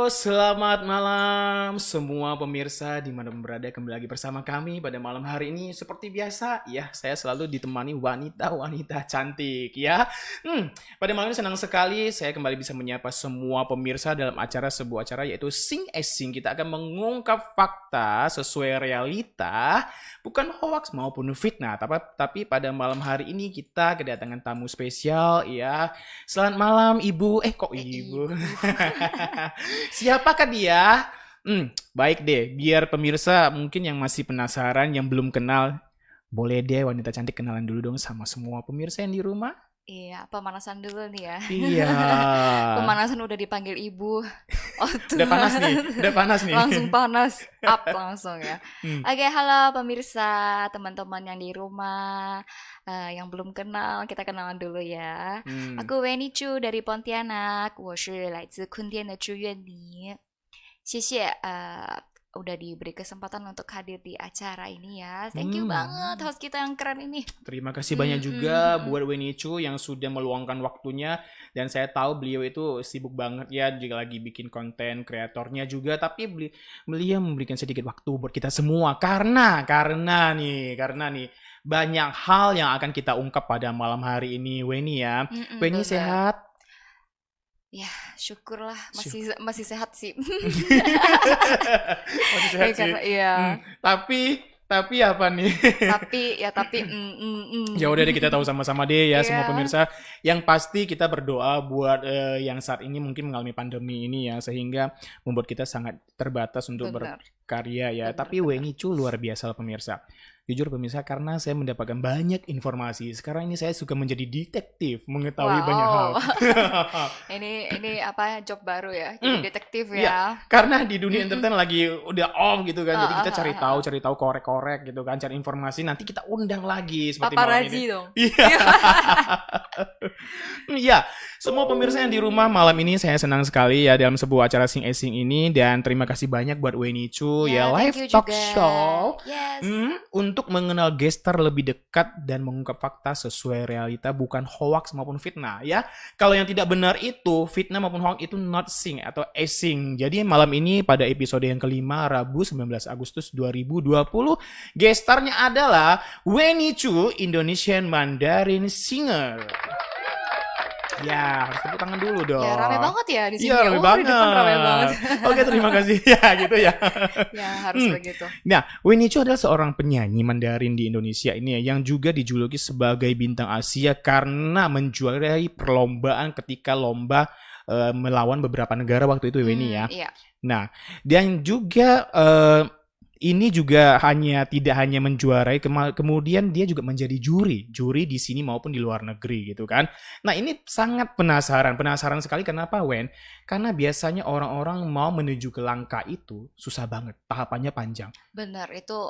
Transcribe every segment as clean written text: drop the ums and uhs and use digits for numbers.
Selamat malam semua pemirsa dimanapun berada, kembali lagi bersama kami pada malam hari ini. Seperti biasa ya, saya selalu ditemani wanita-wanita cantik ya. Pada malam ini senang sekali saya kembali bisa menyapa semua pemirsa dalam sebuah acara yaitu Sing Sing. Kita akan mengungkap fakta sesuai realita, bukan hoax maupun fitnah. Tapi pada malam hari ini kita kedatangan tamu spesial ya. Selamat malam Ibu. Kok Ibu? Siapakah dia? Baik deh, biar pemirsa mungkin yang masih penasaran, yang belum kenal, boleh deh wanita cantik kenalan dulu dong sama semua pemirsa yang di rumah. Iya, pemanasan dulu nih ya. Iya. Pemanasan udah dipanggil ibu. Oh Udah panas nih, Tuhan. udah panas nih. Langsung panas, up langsung ya. Hmm, Oke, halo pemirsa, teman-teman yang di rumah, yang belum kenal, kita kenalan dulu ya. hmm. Aku Weni Chu dari Pontianak, 我是来自坤甸的志愿你。谢谢udah diberi kesempatan untuk hadir di acara ini ya. Thank you banget host kita yang keren ini. Terima kasih banyak juga buat Weni Chu yang sudah meluangkan waktunya, dan saya tahu beliau itu sibuk banget ya, juga lagi bikin konten kreatornya juga, tapi beliau memberikan sedikit waktu buat kita semua karena nih banyak hal yang akan kita ungkap pada malam hari ini, Weni ya. Weni Benar. sehat? Ya, syukurlah masih sehat sih. Masih sehat sih. Iya. Tapi apa nih? tapi Ya udah deh, kita tahu sama-sama deh ya semua Iya. pemirsa. Yang pasti kita berdoa buat yang saat ini mungkin mengalami pandemi ini ya, sehingga membuat kita sangat terbatas untuk Benar. berkarya ya. Benar, Tapi benar. Weni Chu luar biasa loh pemirsa. Jujur pemirsa, karena saya mendapatkan banyak informasi. Sekarang ini saya suka menjadi detektif, mengetahui banyak hal. Ini apa job baru ya? Jadi detektif Iya, ya. karena di dunia entertain lagi udah off gitu kan. Jadi kita cari tahu, korek-korek gitu kan, cari informasi. Nanti kita undang lagi seperti malam Paparazi ini. dong. Iya. Iya, semua pemirsa yang di rumah, malam ini saya senang sekali ya dalam sebuah acara Sing Sing ini, dan terima kasih banyak buat Weni Chu ya, thank live you talk juga. show. Yes. Untuk mengenal gestar lebih dekat dan mengungkap fakta sesuai realita, bukan hoax maupun fitnah ya. Kalau yang tidak benar itu fitnah maupun hoax itu not sing atau asing. Jadi malam ini pada episode yang kelima, Rabu 19 Agustus 2020, gestarnya adalah Weni Chu, Indonesian Mandarin Singer. Ya, harus tepuk tangan dulu dong. Ya rame banget ya di sini. Iya, rame Di banget. depan rame banget. Oke, terima kasih ya gitu ya. Ya harus begitu. Nah, Weni Chu adalah seorang penyanyi Mandarin di Indonesia ini ya, yang juga dijuluki sebagai bintang Asia karena menjuarai perlombaan ketika lomba melawan beberapa negara waktu itu Weni ya. Iya. Nah, dan juga ini juga tidak hanya menjuarai, kemudian dia juga menjadi juri di sini maupun di luar negeri gitu kan. Nah, ini sangat penasaran sekali. Kenapa, Wen? Karena biasanya orang-orang mau menuju ke langkah itu susah banget, tahapannya panjang. Benar, itu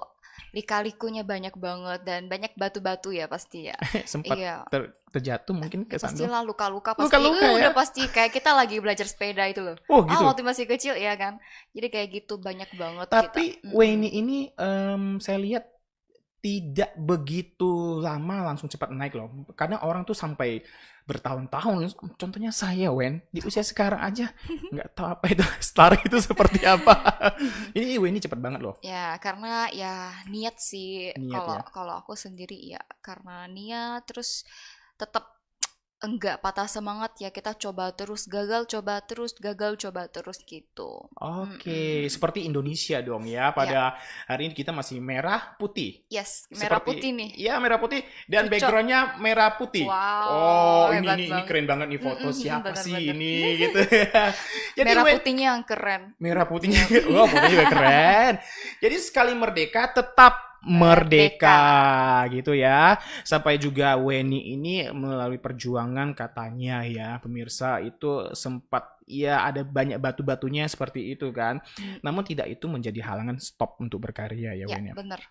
lika-likunya banyak banget dan banyak batu-batu ya pasti ya. Sempat Iya. terjatuh mungkin ke sandung. Pastilah luka-luka pasti. Luka-luka ya? Udah pasti kayak kita lagi belajar sepeda itu loh. Oh gitu. Waktu masih kecil ya kan. Jadi kayak gitu banyak banget Tapi kita. Weni ini saya lihat tidak begitu lama langsung cepat naik loh. Karena orang tuh sampai bertahun-tahun. Contohnya saya, Wen, di usia sekarang aja nggak tahu apa itu star itu seperti apa. Ini Weni cepat banget loh. Ya, karena ya niat sih. Niat ya. Kalau aku sendiri ya karena niat terus tetap enggak patah semangat ya kita coba terus gagal coba terus gitu. Oke, seperti Indonesia dong ya. Pada hari ini kita masih merah putih. Yes, merah Seperti- putih nih. Iya, merah putih dan Cocok. backgroundnya merah putih. Wow, Oh, hebat ini banget. keren banget nih foto. Siapa bener, sih bener. ini gitu. Jadi Merah Wen- putihnya yang keren. merah putihnya, wah fotonya juga keren. Jadi sekali merdeka tetap merdeka gitu ya. Sampai juga Weni ini melalui perjuangan katanya ya pemirsa, itu sempat ya ada banyak batu-batunya seperti itu kan. Namun tidak itu menjadi halangan stop untuk berkarya ya Ya, Wen ya. bener.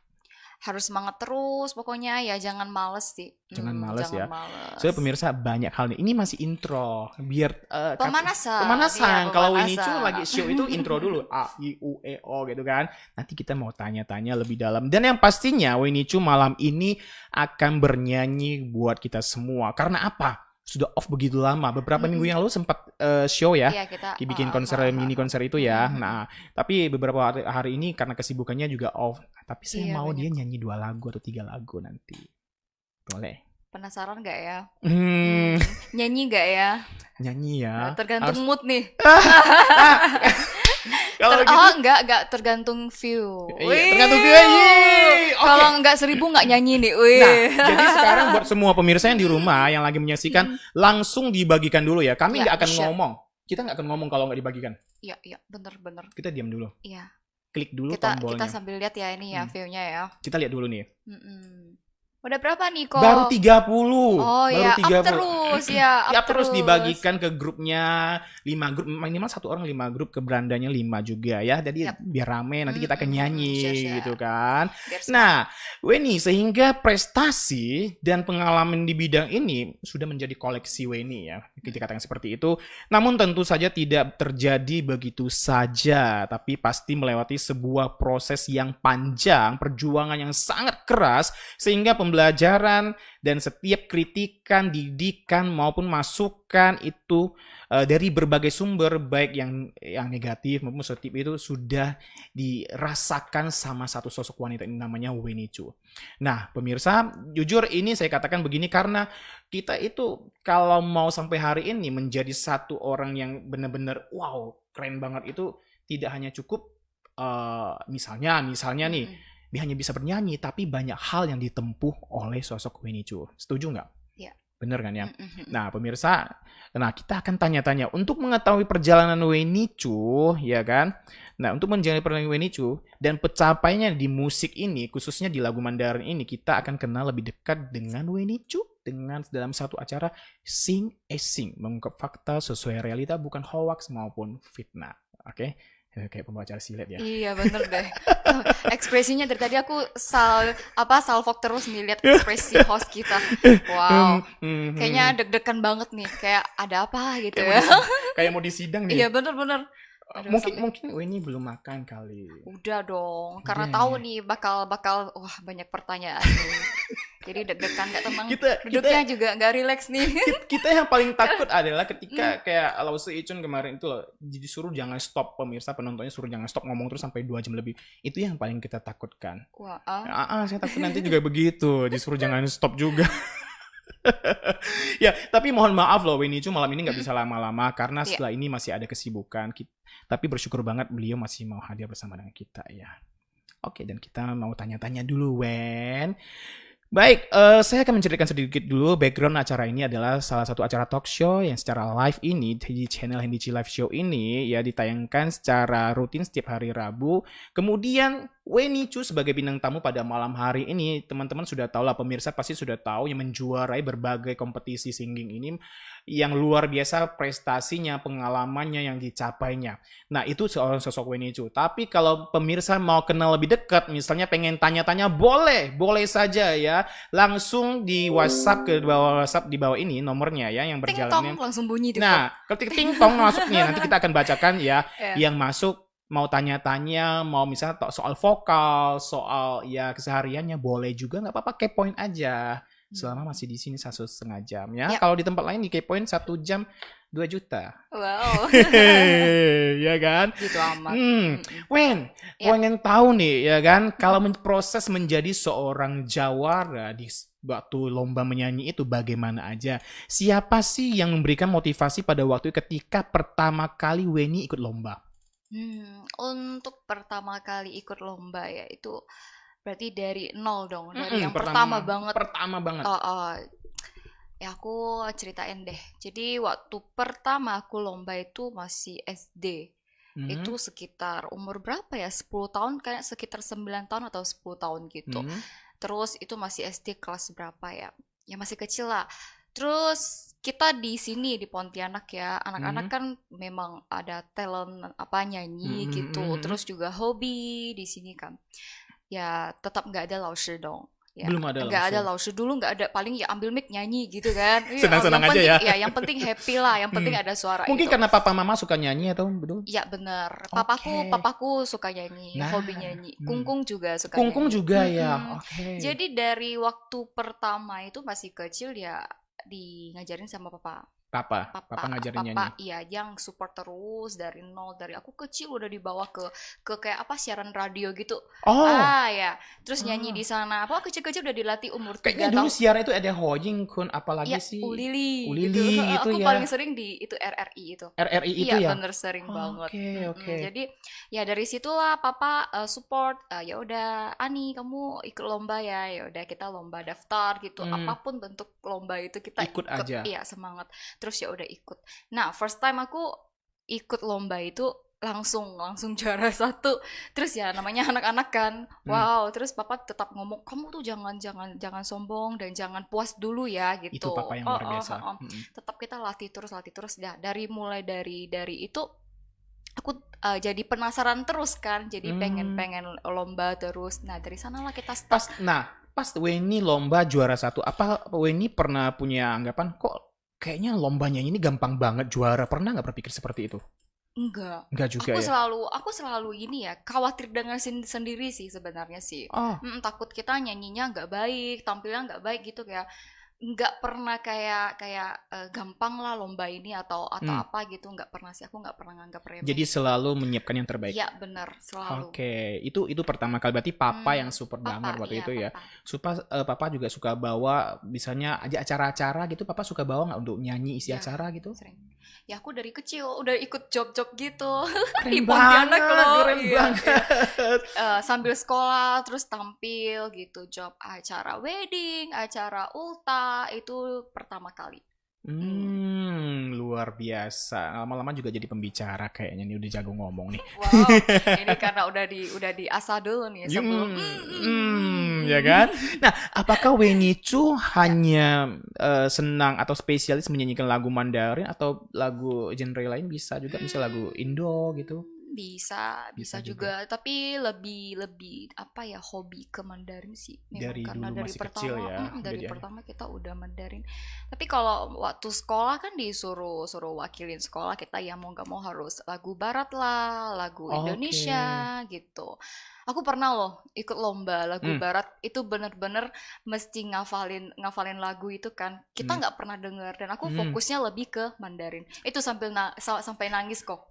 Harus semangat terus pokoknya ya jangan males sih. Jangan males ya. Jangan males. So pemirsa, banyak hal nih. Ini masih intro biar Pemanasan. pemanasan. Iya, Kalau ini pemanasan. tuh lagi show itu intro dulu, A I U E O gitu kan. Nanti kita mau tanya-tanya lebih dalam. Dan yang pastinya Winnie Chu malam ini akan bernyanyi buat kita semua. Karena apa? sudah off begitu lama. Beberapa minggu yang lalu sempat show ya, Iya, kita bikin konser mini konser itu ya. Nah, tapi beberapa hari ini karena kesibukannya juga off. Tapi saya Iya, mau banyak. dia nyanyi 2 lagu atau 3 lagu nanti. Boleh. Penasaran nggak ya? Hmm, Nyanyi nggak ya? nyanyi ya. Tergantung mood nih. Kalau gitu, Nggak tergantung view. iya, tergantung view. Yeay. Oke. Kalau nggak 1000 nggak nyanyi nih. Wih. Nah, jadi sekarang buat semua pemirsa yang di rumah yang lagi menyaksikan, langsung dibagikan dulu ya. Kami Ya, nggak akan di-share. ngomong. Kita nggak akan ngomong kalau nggak dibagikan. Iya, bener. Kita diam dulu. Iya. Klik dulu Kita tombolnya. sambil lihat ya ini ya view-nya ya. Kita lihat dulu nih. Udah berapa nih kok? Baru 30. Oh Baru ya, 30. up terus ya, Ya terus dibagikan ke grupnya 5 grup, minimal 1 orang 5 grup, ke berandanya 5 juga ya. Jadi biar rame, nanti kita akan nyanyi Share. gitu kan. Biar Nah, Weni, sehingga prestasi dan pengalaman di bidang ini sudah menjadi koleksi Weni ya. Kita katakan seperti itu. Namun tentu saja tidak terjadi begitu saja, tapi pasti melewati sebuah proses yang panjang, perjuangan yang sangat keras, sehingga pembelajaran dan setiap kritikan, didikan maupun masukan itu dari berbagai sumber, baik yang negatif maupun positif, itu sudah dirasakan sama satu sosok wanita ini, namanya Weni Chu. Nah, pemirsa, jujur ini saya katakan begini karena kita itu kalau mau sampai hari ini menjadi satu orang yang benar-benar wow, keren banget, itu tidak hanya cukup misalnya nih, dia hanya bisa bernyanyi, tapi banyak hal yang ditempuh oleh sosok Weni Chu. Setuju nggak? Iya. Bener kan ya? Nah, pemirsa, kita akan tanya-tanya untuk mengetahui perjalanan Weni Chu, ya kan? Nah, untuk menjalani perjalanan Weni Chu dan pencapaiannya di musik ini, khususnya di lagu Mandarin ini, kita akan kenal lebih dekat dengan Weni Chu dengan dalam satu acara Sing Sing, mengungkap fakta sesuai realita, bukan hoax maupun fitnah. Oke? Kayak pembawa acara silet ya. Iya bener deh. Ekspresinya dari tadi aku salfok terus nih lihat ekspresi host kita. Wow. Kayaknya deg-degan banget nih. Kayak ada apa gitu ya. Kayak mau disidang nih. Iya bener. Aduh, Mungkin Weni belum makan kali. Udah dong. Karena tahu nih bakal wah banyak pertanyaan nih. Jadi deg-degan gak tenang. Duduknya juga gak relax nih. Kita yang paling takut adalah ketika kayak Lau Se-Icun kemarin itu loh, disuruh jangan stop, pemirsa penontonnya suruh jangan stop, ngomong terus sampai 2 jam lebih. Itu yang paling kita takutkan. Wah, saya takut nanti juga begitu, disuruh jangan stop juga. Ya, tapi mohon maaf loh Weni Chu malam ini nggak bisa lama-lama karena setelah ini masih ada kesibukan. Tapi bersyukur banget beliau masih mau hadir bersama dengan kita ya. Oke, dan kita mau tanya-tanya dulu, Wen. Baik, saya akan menceritakan sedikit dulu background acara ini. Adalah salah satu acara talk show yang secara live ini di channel Hendici Live Show ini ya, ditayangkan secara rutin setiap hari Rabu. Kemudian Weni Chu sebagai bintang tamu pada malam hari ini, teman-teman sudah tahu lah, pemirsa pasti sudah tahu, yang menjuarai berbagai kompetisi singing ini, yang luar biasa prestasinya, pengalamannya yang dicapainya. Nah, itu seorang sosok Weni Chu. Tapi kalau pemirsa mau kenal lebih dekat, misalnya pengen tanya-tanya, boleh saja ya, langsung di WhatsApp ke bawah WhatsApp di bawah ini nomornya ya yang berjalannya. Ting tong langsung bunyi tuh. Nah, ketik ting tong masuk nih, nanti kita akan bacakan ya yang masuk. Mau tanya-tanya, mau misalnya soal vokal, soal ya kesehariannya, boleh juga, nggak apa-apa, kepoin aja. Selama masih di sini 1,5 jam ya. Kalau di tempat lain di kepoin 1 jam 2 juta. Wow. Ya kan? Gitu amat. Wen, pengen tahu nih ya kan, kalau proses menjadi seorang jawara di waktu lomba menyanyi itu bagaimana aja? Siapa sih yang memberikan motivasi pada waktu ketika pertama kali Weni ikut lomba? Untuk pertama kali ikut lomba ya itu berarti dari nol dong, dari yang pertama banget. Ya aku ceritain deh. Jadi waktu pertama aku lomba itu masih SD. Itu sekitar umur berapa ya? 10 tahun, kayak sekitar 9 tahun atau 10 tahun gitu. Terus itu masih SD kelas berapa ya? Ya masih kecil lah. Terus kita di sini di Pontianak ya, anak-anak kan memang ada talent nyanyi gitu. Terus juga hobi di sini kan. Ya tetap nggak ada laushi dong. Ya, belum ada nggak ada laushi dulu, nggak ada, paling ya ambil mic nyanyi gitu kan. Senang-senang aja penting, ya. Yang penting happy lah, yang penting ada suara. Mungkin gitu. karena papa mama suka nyanyi atau betul? Iya benar. Papaku suka nyanyi, hobi nyanyi. Kungkung juga suka. Kungkung nyanyi. Juga ya. Jadi dari waktu pertama itu masih kecil ya, ngajarin sama papa. Papa ngajarin nyanyi. Papa iya yang support terus dari nol, dari aku kecil udah dibawa ke kayak apa siaran radio gitu. Oh, Ya, terus nyanyi ah. di sana. Apa kecil-kecil udah dilatih umur Kayaknya 3 dulu tahun. siaran itu ada Hojing Kun, Ya, apalagi sih Ulili gitu. Ulili gitu Aku paling ya. sering di itu RRI itu. RRI itu Iya, ya. bener sering banget. Oke, oke. Jadi ya dari situlah papa support. Ya udah, Ani kamu ikut lomba ya. Ya udah kita lomba daftar gitu. Hmm, Apapun bentuk lomba itu kita ikut ikut. aja. Iya, semangat. Terus ya udah ikut. Nah, first time aku ikut lomba itu langsung juara satu. Terus ya namanya anak-anak kan, Hmm, wow. Terus papa tetap ngomong kamu tuh jangan sombong dan jangan puas dulu ya itu gitu. papa yang luar biasa. Tetap kita latih terus ya. Mulai dari itu aku jadi penasaran terus kan, jadi Hmm. pengen lomba terus. Nah dari sanalah kita start. Pas Weni lomba juara satu, apa Weni pernah punya anggapan kok kayaknya lombanya ini gampang banget juara? Pernah nggak berpikir seperti itu? Enggak. Nggak juga ya? Aku selalu ini ya, khawatir dengan sendiri sih sebenarnya sih. Oh, Takut kita nyanyinya nggak baik, tampilnya nggak baik gitu kayak nggak pernah kayak kayak gampang lah lomba ini atau hmm. apa gitu, nggak pernah sih. Aku nggak pernah nganggap remeh Jadi gitu. selalu menyiapkan yang terbaik. Iya bener selalu. Oke, itu pertama kali berarti papa yang support banget Papa, waktu iya itu ya. papa. Papa juga suka bawa, misalnya aja acara-acara gitu, papa suka bawa nggak untuk nyanyi isi Ya acara gitu? sering. Ya aku dari kecil udah ikut job-job gitu di Keren Pontianak banget, loh. keren Iya, iya. banget. Sambil sekolah terus tampil gitu, job acara wedding, acara ulta itu pertama kali. Hmm. Luar biasa. Lama-lama juga jadi pembicara kayaknya nih, udah jago ngomong nih. Wow, ini karena udah diasah dulu nih sebelum. Ya kan? Nah, apakah Weni Chu hanya senang atau spesialis menyanyikan lagu Mandarin atau lagu genre lain bisa juga, misal lagu Indo gitu? Bisa juga, tapi lebih apa ya, hobi ke Mandarin sih. Memang Dari karena dulu masih kecil ya, udah dari jadi. pertama kita udah Mandarin. Tapi kalau waktu sekolah kan suruh wakilin sekolah kita ya mau nggak mau harus lagu barat lah, lagu Oke. Indonesia gitu. Aku pernah loh ikut lomba lagu Hmm, barat itu bener-bener mesti ngafalin lagu itu kan. Kita hmm, nggak pernah dengar dan aku hmm. fokusnya lebih ke Mandarin. Itu sampai nangis kok.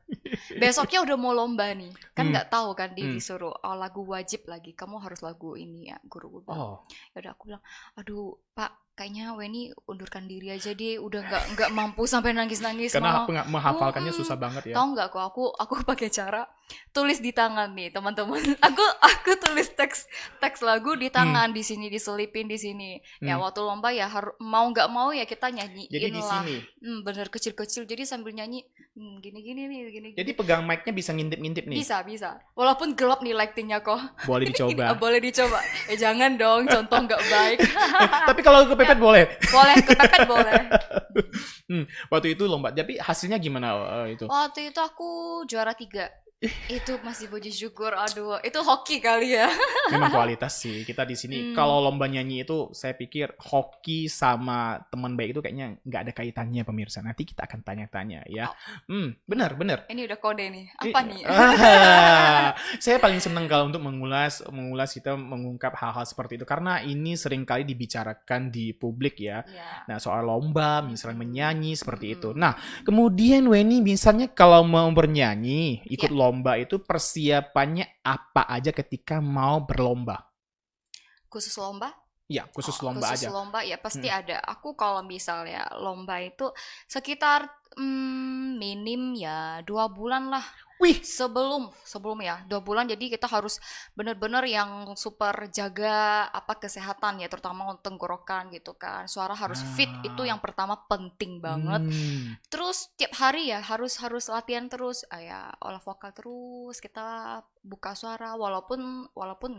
Besoknya udah mau lomba nih, kan Hmm, nggak tahu kan hmm. disuruh lagu wajib lagi, kamu harus lagu ini ya, guru gue bilang. Oh, Ya udah aku bilang, aduh Pak, kayaknya Weni undurkan diri aja deh, udah nggak mampu sampai nangis-nangis karena mama. menghafalkannya susah banget ya. Tahu nggak kok aku pakai cara tulis di tangan nih teman-teman. Aku tulis teks lagu di Hmm, tangan di sini diselipin di sini. Ya hmm. waktu lomba ya mau nggak mau ya kita Jadi nyanyiin di lah. sini. Bener kecil-kecil jadi sambil nyanyi gini-gini nih Jadi gini-gini. pegang mic-nya bisa ngintip-ngintip nih. Bisa. Walaupun gelap nih lightingnya kok. Boleh Ini dicoba. boleh dicoba. Jangan dong, contoh nggak baik. Tapi kalau kepepet boleh. Boleh, kepepet boleh. Waktu itu lomba. Tapi hasilnya gimana itu? Waktu itu aku juara 3. Itu masih puji syukur. Aduh, itu hoki kali ya. Memang kualitas sih. Kita di sini kalau lomba nyanyi itu saya pikir hoki sama teman baik itu kayaknya nggak ada kaitannya pemirsa. Nanti kita akan tanya-tanya ya. Benar. Ini udah kode nih. Apa nih? Saya paling senang kalau untuk mengulas kita mengungkap hal-hal seperti itu karena ini seringkali dibicarakan di publik ya. Ya. Nah, soal lomba, misalnya menyanyi seperti itu. Nah, kemudian Weni misalnya kalau mau bernyanyi, ikut Ya. lomba itu persiapannya apa aja ketika mau berlomba? Khusus lomba? Ya, khusus lomba Khusus aja. lomba ya pasti Hmm. ada. Aku kalau misalnya lomba itu sekitar minim ya 2 bulan lah. Wih, Sebelum ya 2 bulan, jadi kita harus bener-bener yang super jaga apa kesehatan ya, terutama untuk tenggorokan gitu kan, suara harus fit, itu yang pertama penting banget. Hmm. Terus tiap hari ya harus harus latihan terus, ya olah vokal terus, kita buka suara walaupun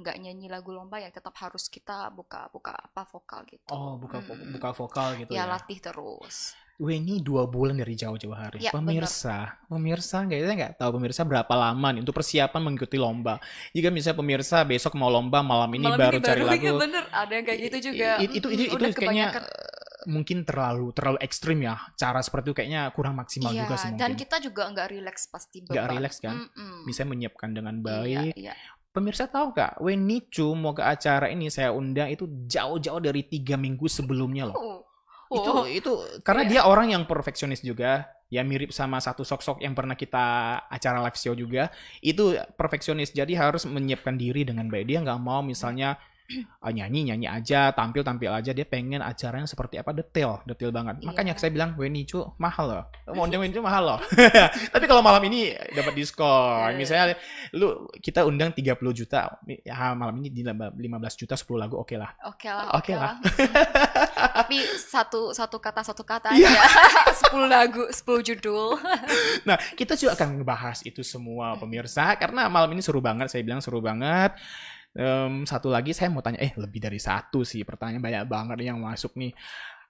nggak nyanyi lagu lomba ya tetap harus kita buka buka apa vokal gitu. Oh, buka vokal gitu Ya ya. latih terus. Ini 2 bulan dari jauh-jauh hari. Ya bener. Pemirsa nggak tahu pemirsa berapa lama nih untuk persiapan mengikuti lomba. Jika misalnya pemirsa besok mau lomba, malam ini Malam baru ini cari baru ya lagu. bener, ada yang kayak gitu juga. Itu Udah kayaknya kebanyakan. mungkin terlalu ekstrim ya. Cara seperti itu kayaknya kurang maksimal juga sih Iya, dan mungkin. kita juga nggak relax pasti Nggak beban. rileks kan? Bisa menyiapkan dengan Iya, baik. iya. Pemirsa tahu nggak, Weni Chu mau ke acara ini saya undang itu jauh-jauh dari 3 minggu sebelumnya loh. Oh, Oh, Itu karena iya. dia orang yang perfeksionis juga, ya mirip sama satu sok-sok yang pernah kita acara live show juga. Itu perfeksionis, jadi harus menyiapkan diri dengan baik. Dia nggak mau misalnya nyanyi aja, tampil aja. Dia pengen acaranya seperti apa, detail banget. Makanya Iya. saya bilang Weni Cu mahal loh. Mau undang Weni Cu mahal loh. Tapi kalau malam ini dapat diskon. Misalnya kita undang 30 juta, ya malam ini di 15 juta 10 lagu, oke lah. Oke lah, Oke oke lah. lah. Tapi satu kata Iya. aja. 10 lagu, 10 judul. Nah, kita juga akan ngebahas itu semua pemirsa karena malam ini seru banget. Saya bilang seru banget. Satu lagi saya mau tanya, lebih dari satu sih pertanyaan banyak banget yang masuk nih.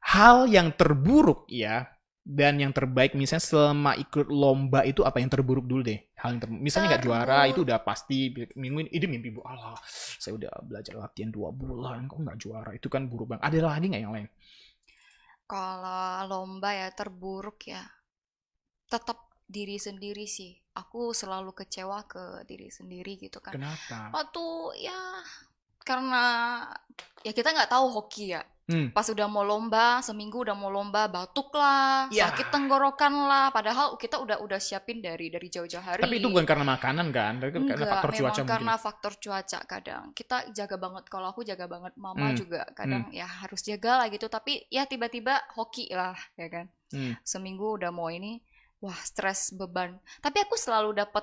Hal yang terburuk ya dan yang terbaik misalnya selama ikut lomba itu apa yang terburuk dulu deh? Hal yang misalnya nggak juara itu Terburuk. udah pasti minggu ini mimpi bu Allah. Saya udah belajar latihan 2 bulan kok nggak juara itu kan buruk banget. Ada lagi nggak yang lain? Kalau lomba ya terburuk ya. Tetap diri sendiri sih. Aku selalu kecewa ke diri sendiri gitu kan. Kenapa? Waktu ya karena ya kita nggak tahu hoki ya. Hmm. Pas udah mau lomba, seminggu udah mau lomba, batuk lah, Ya. sakit tenggorokan lah. Padahal kita udah siapin dari jauh-jauh hari. Tapi itu bukan karena makanan kan? Tapi karena Enggak, faktor cuaca memang mungkin. karena faktor cuaca kadang. Kita jaga banget, kalau aku jaga banget, mama juga kadang ya harus jaga lah gitu. Tapi ya tiba-tiba hoki lah, ya kan. Seminggu udah mau ini, wah stres beban. Tapi aku selalu dapat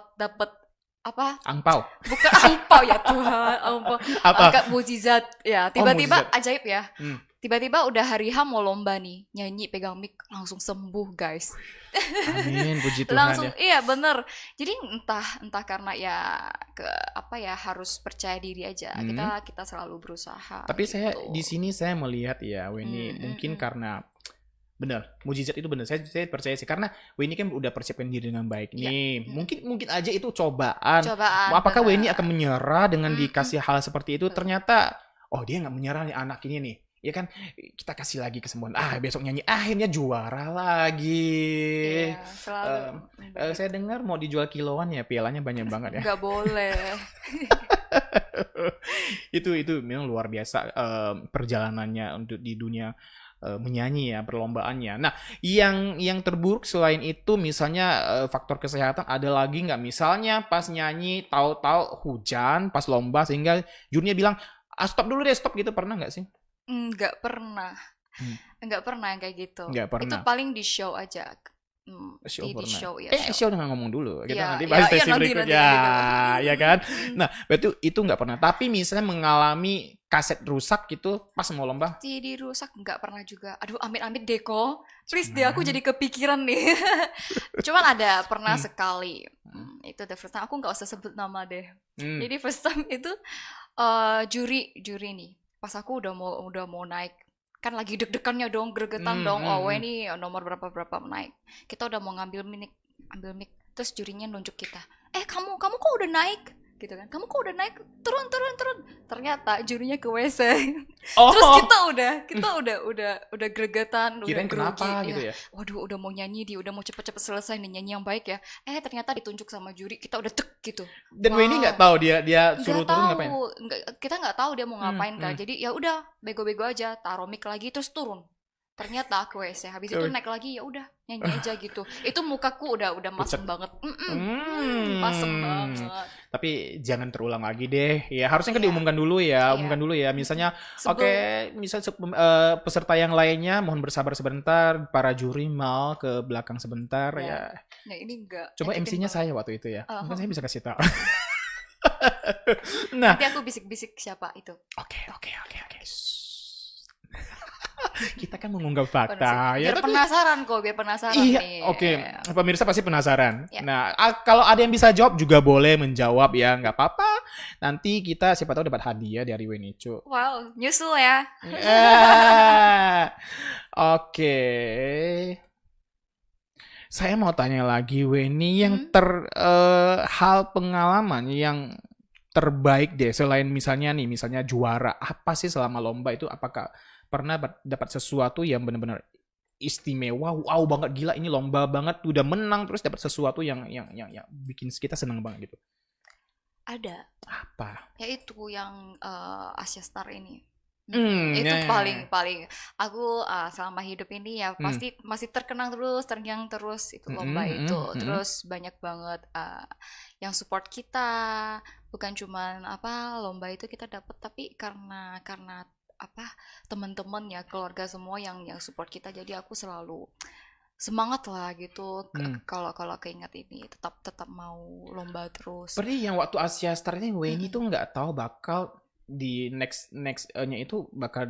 apa? Angpau. Bukan angpau ya Tuhan, angpau. Apa? Angkat mukjizat. Ya, tiba-tiba mukjizat. ajaib ya. Tiba-tiba udah hari H mau lomba nih, nyanyi pegang mic langsung sembuh, guys. Amin, puji Tuhan Langsung ya. iya bener. Jadi entah karena ya apa ya harus percaya diri aja. Kita selalu berusaha Tapi saya gitu. di sini saya melihat ya, Weni mungkin karena benar, mukjizat itu benar. Saya percaya sih karena Weni kan udah persiapkan diri dengan baik nih. Mungkin aja itu cobaan. Apakah Weni akan menyerah dengan dikasih hal seperti itu? Ternyata dia nggak menyerah nih anak ini nih. Ya kan kita kasih lagi kesembuhan. Besok nyanyi akhirnya juara lagi. Iya, selalu. Saya dengar mau dijual kiloan ya, pialanya banyak banget ya. Nggak boleh. itu memang luar biasa perjalanannya untuk di dunia menyanyi ya, perlombaannya. Nah, yang terburuk selain itu misalnya faktor kesehatan ada lagi nggak? Misalnya pas nyanyi tahu-tahu hujan pas lomba sehingga jurinya bilang stop dulu deh, stop gitu, pernah nggak sih? Nggak pernah. Nggak pernah yang kayak gitu. Nggak pernah. Itu paling di show aja. Di show ya. Show jangan ngomong dulu. Kita Ya, nanti bahas sesi nanti, berikutnya. nanti. Ya kan? Nah, berarti itu nggak pernah. Tapi misalnya mengalami kaset rusak gitu pas mau lomba. Jadi rusak nggak pernah juga. Aduh, amit-amit deko. Please deh, aku jadi kepikiran nih. Cuman ada pernah sekali. Itu the first time. Aku nggak usah sebut nama deh. Jadi first time itu juri nih. Pas aku udah mau naik, kan lagi deg-degannya dong, gregetan dong. Ini nomor berapa naik. Kita udah mau ambil mic, terus jurinya nunjuk kita. Kamu kok udah naik? Gitu kan. Kamu kok udah naik? Turun. Ternyata jurinya ke WC. Terus kita udah gregetan, Kirain udah grogi. kenapa gitu ya. Waduh, udah mau nyanyi udah mau cepet-cepet selesai nih nyanyi yang baik ya. Ternyata ditunjuk sama juri, kita udah tek gitu. Dan Weni nggak tahu dia suruh turun ngapain? Kita nggak tahu dia mau ngapain kan. Jadi ya udah bego-bego aja, taruh mic lagi terus turun. Ternyata ke WC, habis itu naik lagi ya udah nyanyi aja gitu. Itu mukaku udah masem banget. Masem banget. Tapi jangan terulang lagi deh. Ya harusnya kan diumumkan dulu ya, umumkan dulu ya. Misalnya misal peserta yang lainnya mohon bersabar sebentar, para juri mau ke belakang sebentar ya. Nah, ini enggak. Coba MC-nya saya waktu itu ya. Mungkin saya bisa kasih tahu. Nah, nanti aku bisik-bisik siapa itu. Oke. Kita kan mengunggah fakta biar penasaran iya, nih. Oke. Pemirsa pasti penasaran. Ya. Nah, kalau ada yang bisa jawab juga boleh menjawab ya, nggak apa-apa. Nanti kita siapa tahu dapat hadiah dari Wenicu. Wow, nyusul ya. Oke. Saya mau tanya lagi, Weni, yang hal pengalaman yang terbaik deh selain misalnya juara, apa sih selama lomba itu? Apakah pernah dapat sesuatu yang benar-benar istimewa, wow banget, gila ini lomba banget, udah menang terus dapat sesuatu yang bikin kita senang banget gitu? Ada. Apa? Yaitu yang Asia Star ini. Itu Ya. paling aku selama hidup ini ya Hmm. pasti masih terkenang terus, terngiang terus itu lomba itu. Terus banyak banget yang support kita. Bukan cuman apa lomba itu kita dapat, tapi karena apa teman-teman ya keluarga semua yang support kita. Jadi aku selalu semangat lah gitu Hmm. kalau kalau keinget ini tetap tetap mau lomba terus. Berarti yang waktu Asia Star ini Weni Mm-mm. tuh nggak tahu bakal di next-nya itu bakal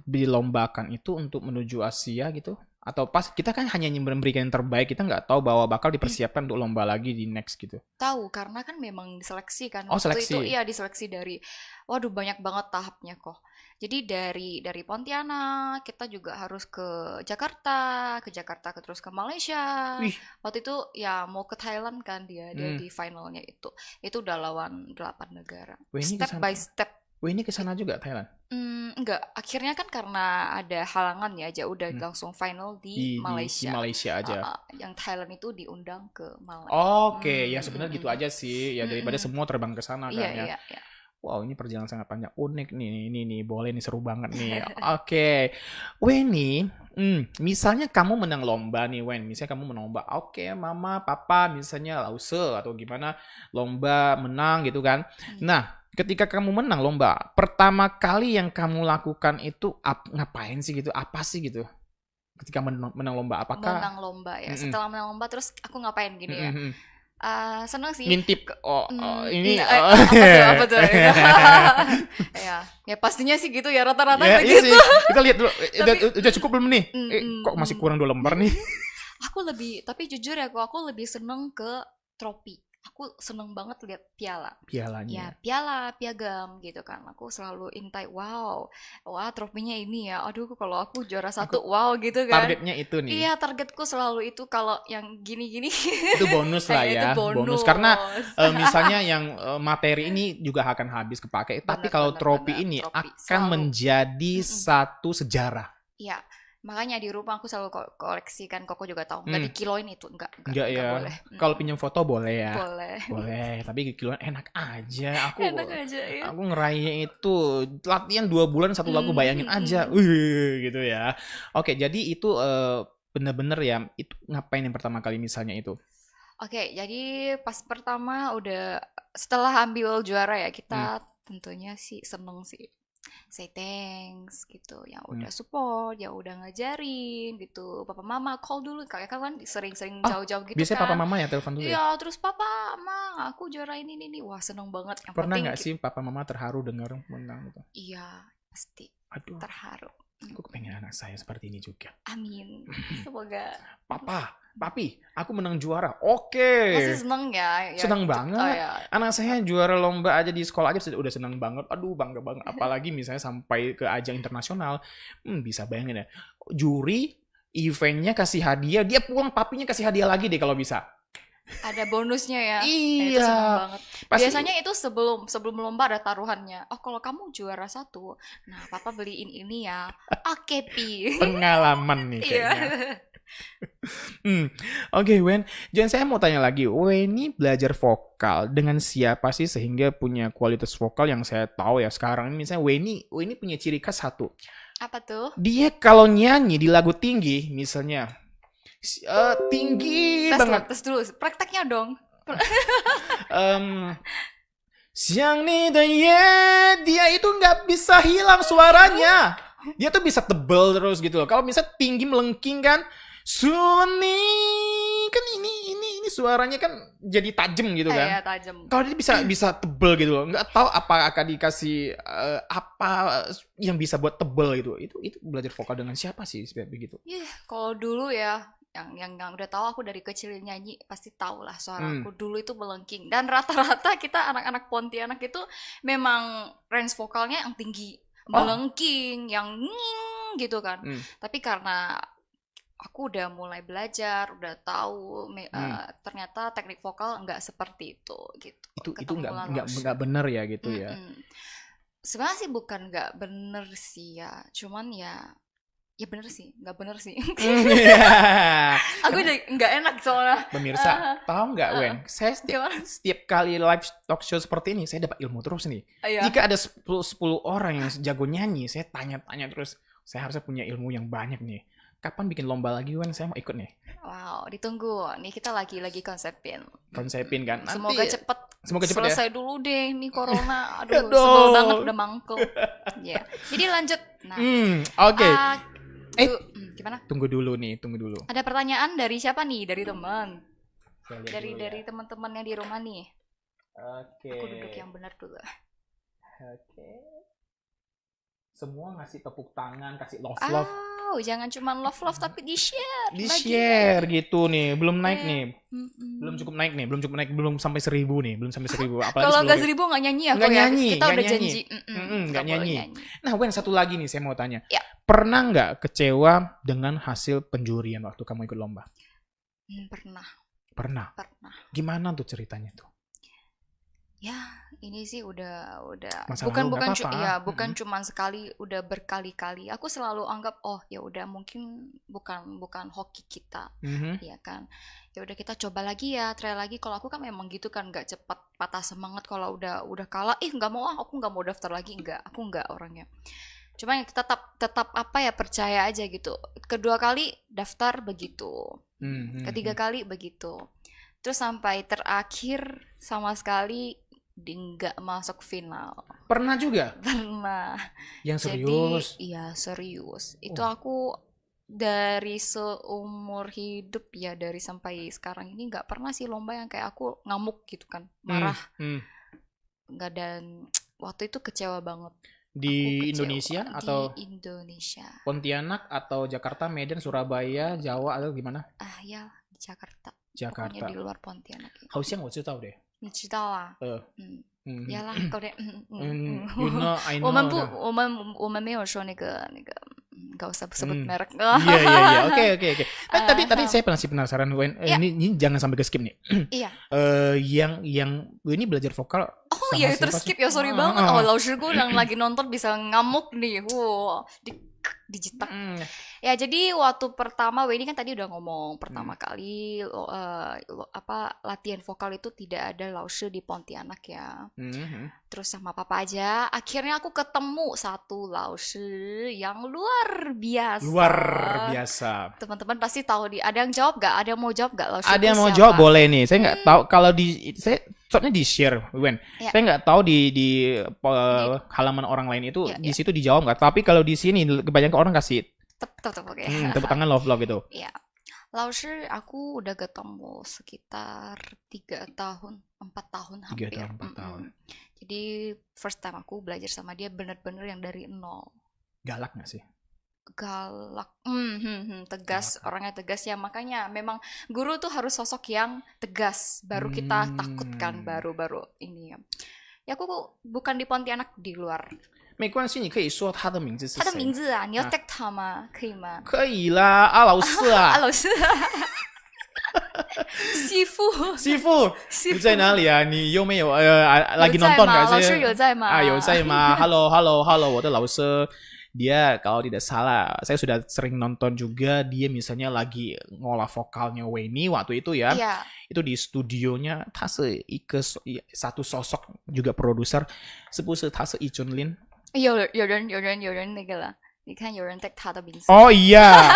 dilombakan itu untuk menuju Asia gitu? Atau pas kita kan hanya memberikan yang terbaik, kita nggak tahu bahwa bakal dipersiapkan untuk lomba lagi di next gitu. Tahu karena kan memang diseleksi kan Oh, waktu itu, seleksi. iya diseleksi dari waduh banyak banget tahapnya kok. Jadi dari Pontianak kita juga harus ke Jakarta terus ke Malaysia. Wih, Waktu itu ya mau ke Thailand kan dia hmm. di finalnya itu udah lawan 8 negara. Weni Step by kesana. step. Weni kesana juga Thailand. Enggak, akhirnya kan karena ada halangan ya aja udah Hmm. langsung final Di di Malaysia. Malaysia aja. Yang Thailand itu diundang ke Malaysia. Oke, ya sebenarnya gitu aja sih. Ya daripada Mm-mm. semua terbang ke sana Iya, kan ya. iya, iya. Wow, ini perjalanan sangat panjang. Unik nih, ini boleh nih, seru banget nih. Oke, Weni, misalnya kamu menang lomba nih, Wen. Misalnya kamu menang lomba, oke, mama, papa, misalnya lause atau gimana, lomba menang gitu kan. Hmm. Nah, ketika kamu menang lomba, pertama kali yang kamu lakukan itu ngapain sih gitu? Apa sih gitu? Ketika menang lomba, apakah? Menang lomba ya. Mm-mm, Setelah menang lomba terus aku ngapain gini ya? mm-mm. Seneng sih. Ngintip, ini. Apa tuh? Ya, ya pastinya sih gitu ya rata-rata Ya, iya begitu. sih. Kita lihat dulu. Udah cukup belum nih? Kok masih Mm. kurang 2 lembar nih? Tapi jujur ya, aku lebih seneng ke trofi. Aku seneng banget lihat piala. Ya, Pialanya. piala, piagam gitu kan. Aku selalu intai, wow, wah trofinya ini ya. Aduh, kalau aku juara Aku satu, wow gitu kan. targetnya itu nih. Iya, targetku selalu itu kalau yang gini-gini. Itu bonus lah Kayak itu ya. Bonus. bonus. Karena misalnya yang materi ini juga akan habis kepake. Tapi Bener, kalau bener, trofi bener. ini Trofi, akan selalu. menjadi Mm-mm. satu sejarah. Iya, makanya di rumah aku selalu koleksi kan. Koko juga tahu. Nggak Hmm, dikiloin itu, nggak enggak ya. boleh. Kalau Mm-mm. pinjam foto boleh ya. Boleh. Boleh. Tapi kiloan enak aja. Enak aja ya. Aku ngerayainnya itu latihan 2 bulan satu lagu, bayangin aja. Wih, gitu ya. Oke, jadi itu bener-bener ya. Itu ngapain yang pertama kali misalnya itu? Oke, jadi pas pertama setelah ambil juara ya Hmm, kita tentunya sih seneng sih. Say thanks gitu, yang hmm. udah support, yang udah ngajarin gitu. Papa mama call dulu, kakak kan sering-sering Oh, jauh-jauh gitu biasanya papa kan. mama ya telepon dulu ya? Iya, terus papa, ma, aku juara ini nih. Wah, seneng banget. Yang Pernah penting, nggak sih papa mama terharu dengar menang gitu? iya, pasti Aduh, terharu. aku kepengen anak saya seperti ini juga. Amin. Semoga Papa, papi, aku menang juara. Oke. masih seneng ya. Senang Oh banget. ya, Anak saya juara lomba aja di sekolah aja udah senang banget. Aduh, bangga banget. Apalagi misalnya sampai ke ajang internasional. Bisa bayangin ya. Juri eventnya kasih hadiah, dia pulang papinya kasih hadiah lagi deh kalau bisa. ada bonusnya ya. Itu Iya, seneng banget. pasti Biasanya itu sebelum lomba ada taruhannya. Oh, kalau kamu juara satu, nah papa beliin ini ya. Oke, Pi. pengalaman nih Iya. kayaknya. Oke, Wen. Jangan, saya mau tanya lagi. Wen ini belajar vokal dengan siapa sih sehingga punya kualitas vokal yang saya tahu ya sekarang ini. Misalnya Wen ini punya ciri khas satu. Apa tuh? Dia kalau nyanyi di lagu tinggi, misalnya tinggi banget. Tes dulu. Prakteknya dong. Siang nih dia itu nggak bisa hilang suaranya. Dia tuh bisa tebel terus gitu loh. Kalau misalnya tinggi melengking kan, Sulani kan ini suaranya kan jadi tajam gitu kan. Kayak tajam. Kalau dia bisa tebel gitu loh. Nggak tahu apa akan dikasih apa yang bisa buat tebel gitu. Itu belajar vokal dengan siapa sih begitu? Kalau dulu ya, yang udah tahu aku dari kecil nyanyi pasti tahu lah suaraku dulu itu melengking, dan rata-rata kita anak-anak Pontianak itu memang range vokalnya yang tinggi, melengking, yang nging gitu kan. Tapi karena aku udah mulai belajar, udah tahu ternyata teknik vokal nggak seperti itu gitu. Itu nggak bener ya gitu ya. Sebenarnya sih bukan nggak bener sih ya, cuman ya Ya bener sih, nggak bener sih. Iya. Aku jadi nggak enak soalnya. Pemirsa, tahu nggak Wen? Saya Gimana? setiap kali live talk show seperti ini, saya dapat ilmu terus nih. Iya. Jika ada 10 orang yang jago nyanyi, saya tanya-tanya terus. Saya harusnya punya ilmu yang banyak nih. Kapan bikin lomba lagi Wen? Saya mau ikut nih. Wow, ditunggu. Nih kita lagi konsepin. Konsepin kan. Nanti, Semoga cepet ya. selesai dulu deh nih corona. Aduh, Aduh. sebel banget udah mangkel. Ya. Jadi lanjut. Nah, Oke. gimana? Tunggu dulu. Ada pertanyaan dari siapa nih? Dari teman. Saya lihat dulu ya. Dari teman-teman yang di rumah nih. Oke. Aku duduk yang benar dulu. Oke. Semua ngasih tepuk tangan, kasih love. Jangan cuma love tapi di-share. Di-share gitu nih. Belum naik nih. Mm-mm. Belum cukup naik. Belum sampai 1.000 nih. Apalagi Kalau nggak 10.000. 1.000 nggak nyanyi ya? Nggak kok ya? nyanyi, Kita nggak udah nyanyi. janji. Nggak boleh nyanyi. Nah, Wen, satu lagi nih saya mau tanya. Ya. Pernah nggak kecewa dengan hasil penjurian waktu kamu ikut lomba? Pernah. Gimana tuh ceritanya tuh? Ya, ini sih udah Masa bukan lalu nggak bukan apa-apa. bukan cuman sekali, udah berkali-kali. Aku selalu anggap ya udah mungkin bukan hoki kita, Mhm. ya kan. Ya udah kita coba lagi ya, try lagi. Kalau aku kan memang gitu kan, nggak cepat patah semangat kalau udah kalah. Nggak mau aku nggak mau daftar lagi, aku nggak orangnya. Cuma yang tetap apa ya, percaya aja gitu. Kedua kali daftar begitu. Ketiga kali begitu. Terus sampai terakhir sama sekali nggak masuk final. Pernah juga? Pernah. Yang serius? Jadi, iya serius. Itu aku dari seumur hidup ya, dari sampai sekarang ini nggak pernah sih lomba yang kayak aku ngamuk gitu kan, marah. Nggak, dan waktu itu kecewa banget. Di Indonesia atau di Indonesia? Pontianak atau Jakarta, Medan, Surabaya, Jawa atau gimana? Ya di Jakarta. Jakarta. Pokoknya di luar Pontianak. 好像我知道的。你知道啊？呀啦，狗脸。You know, I know. 我们没有说那个，nggak usah sebut merek. Iya. Oke. Tapi saya penasaran, Wen. Ini jangan sampai ke skip nih. Iya. Yang ini belajar vokal. Oh iya, terskip ya, sorry banget. Lausirku yang lagi nonton bisa ngamuk nih. Dijitak. Ya, jadi waktu pertama ini kan tadi udah ngomong pertama kali latihan vokal itu tidak ada lausir di Pontianak ya. Terus sama papa aja, akhirnya aku ketemu satu lausir yang luar biasa. Teman-teman pasti tahu ada yang jawab gak? Ada yang mau jawab gak lausir? Ada yang mau jawab boleh nih. Saya nggak tahu kalau soalnya di share, Wen. Ya. Saya nggak tahu di halaman orang lain itu di situ dijawab nggak. Tapi kalau di sini kebanyakan orang kasih oke. Tepuk tangan love itu. Iya. Lausir aku udah ketemu sekitar 4 tahun hampir. 3 tahun, 4 tahun. Jadi first time aku belajar sama dia bener-bener yang dari nol. Galak nggak sih? Galak, tegas, orangnya tegas ya, makanya memang guru tuh harus sosok yang tegas, baru kita takutkan, baru ini ya. Ya aku bukan di Pontianak, di luar. 没关系，你可以说他的名字是谁？他的名字啊，你要 tag 他吗？可以吗？可以啦，啊老师啊，老师，师傅你在哪里啊？你有没有lagi nonton nggak sih？ 老师有在吗？有在吗？Halo， 我的老师。Dia kalau tidak salah, saya sudah sering nonton juga dia misalnya lagi ngolah vokalnya Weni waktu itu ya. Yeah. Itu di studionya, 他是一个 satu sosok juga produser， 是不是他是易俊林？有人那个了，你看有人 tag 他的名字。哦呀，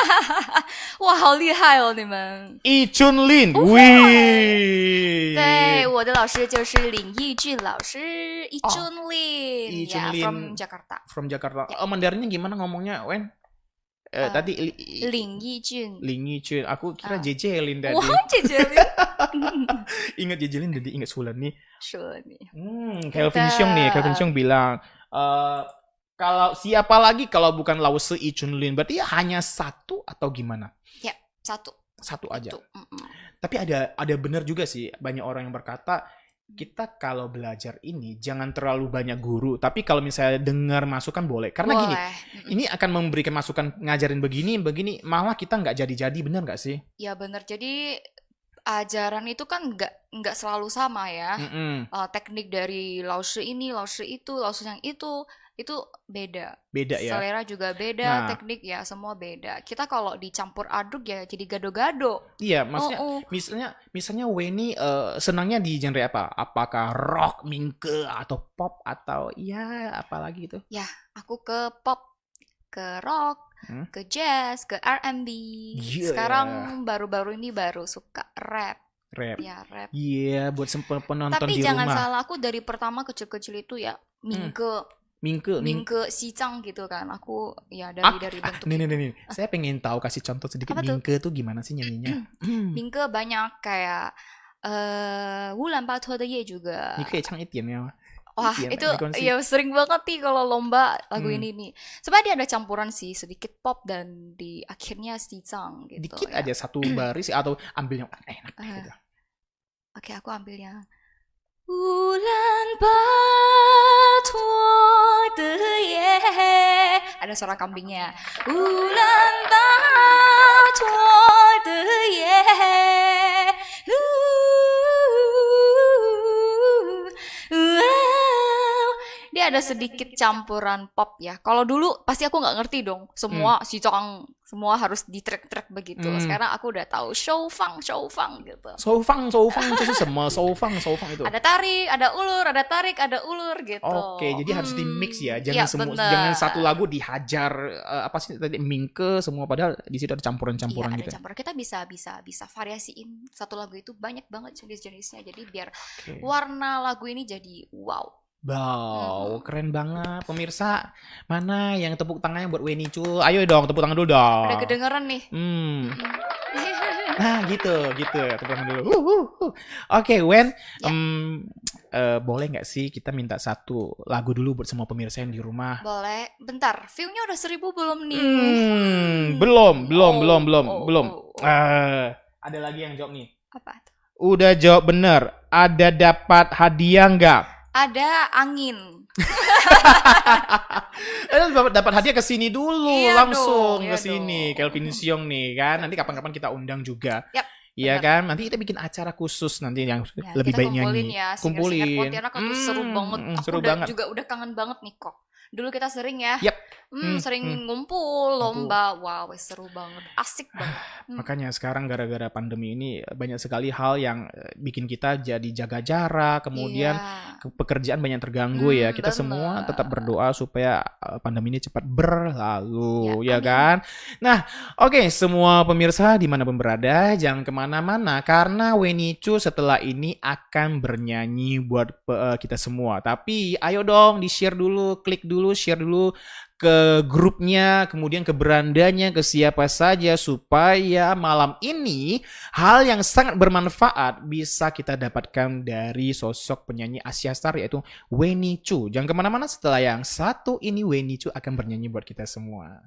哇，好厉害哦，你们！易俊林，喂，对，我的老师就是林义俊老师，易俊林，易俊林 from Jakarta. From Jakarta. Mandarinnya gimana ngomongnya, Wen? Tadi Lin Yijun. Aku kira Jejelin tadi. Wah, Jejelin. Ingat Jejelin jadi ingat Sulan nih. Kelvin Xiong bilang kalau siapa lagi kalau bukan Lause Lee Chunlin, berarti hanya satu atau gimana? Ya, satu aja. Tapi ada benar juga sih, banyak orang yang berkata kita kalau belajar ini jangan terlalu banyak guru, tapi kalau misalnya dengar masukan boleh. Karena gini, ini akan memberikan masukan ngajarin begini, malah kita nggak jadi-jadi, benar nggak sih? Ya benar. Jadi ajaran itu kan nggak selalu sama ya. Mm-mm. Teknik dari laoshi ini, laoshi itu, laoshi yang itu beda. Beda ya. Selera juga beda, Nah, teknik ya semua beda. Kita kalau dicampur aduk ya jadi gado-gado. iya, Oh, maksudnya oh. misalnya Weni senangnya di genre apa? Apakah rock, minke, atau pop, atau ya apalagi gitu? Ya, aku ke pop, ke rock, Hmm? ke jazz, ke R&B. Yeah, Sekarang baru-baru ini baru suka rap. rap. Ya, rap. Iya, buat penonton Tapi di jangan rumah. salah, aku dari pertama kecil-kecil itu ya Hmm, mingke, Minke, mingke sicang gitu kan. Aku ya Ah, dari bentuk nih, itu. Saya pengen tahu, kasih contoh sedikit. Apa tuh? Minke tuh gimana sih nyanyinya? Mingke banyak kayak Wulan Bato de Ye juga. 你可以唱一点呀， Wah, 一点 itu 没关系。 ya sering banget nih kalau lomba lagu Hmm, ini nih. Sebenarnya dia ada campuran sih, sedikit pop dan di akhirnya sicang gitu dikit ya. aja satu baris atau ambil yang enak Eh, gitu. Oke, aku ambil yang Wulan Bato de Ye. Ada suara kambingnya. Wulan Bato de Ye. Dia ada sedikit campuran pop ya. Kalau dulu pasti aku nggak ngerti dong. Hmm, Semua si Cong semua harus di track-track begitu. hmm. Sekarang aku udah tahu show fang gitu. 收放这是什么？收放itu. Ada tarik, ada ulur, ada tarik, ada ulur gitu. Oke, jadi harus di mix ya. Iya Jangan satu bener. lagu dihajar apa sih tadi minke semua, padahal di situ ada Iya campuran-campuran ada gitu. campuran. Kita bisa variasiin satu lagu itu banyak banget jenis-jenisnya. Jadi biar Oke. warna lagu ini jadi wow. Wow, Mm-mm. keren banget pemirsa. Mana yang tepuk tangannya buat Weni Cu? Ayo dong, tepuk tangan dulu Udah dong. kedengeran nih. Hmm. Mm-mm. Nah, gitu ya, tepuk tangan dulu. Oke, Wen, Ya, boleh nggak sih kita minta satu lagu dulu buat semua pemirsa yang di rumah? boleh. Bentar, view-nya udah 1000 belum nih? Belum. Oh. Ada lagi yang jawab nih. Apa tuh? Udah jawab bener. Ada dapat hadiah nggak? Ada angin. Dapat hadiah ke sini dulu, Iya langsung dong, ke iya sini. dong. Kelvin Siong nih kan. Nanti kapan-kapan kita undang juga. Yap, Iya bener. kan? Nanti kita bikin acara khusus nanti yang Ya, lebih kita baik kumpulin nyanyi. ya singer-singer Kumpulin. Pontianak itu seru banget. Aku Seru udah banget. juga udah kangen banget nih kok. Dulu kita sering ya. Yap. Sering ngumpul Ngumpul. lomba. Wow, seru banget. Asik banget. Makanya sekarang gara-gara pandemi ini banyak sekali hal yang bikin kita jadi jaga jarak, kemudian Iya. pekerjaan banyak terganggu ya. Kita semua tetap Bener. berdoa supaya pandemi ini cepat Ya, berlalu, ya amin. kan? Nah, oke, semua pemirsa dimanapun berada, jangan kemana-mana karena Wenicu setelah ini akan bernyanyi buat kita semua. Tapi ayo dong di-share dulu, klik dulu, share dulu ke grupnya, kemudian ke berandanya, ke siapa saja supaya malam ini hal yang sangat bermanfaat bisa kita dapatkan dari sosok penyanyi Asia Star yaitu Weni Chu. Jangan kemana-mana, setelah yang satu ini Weni Chu akan bernyanyi buat kita semua.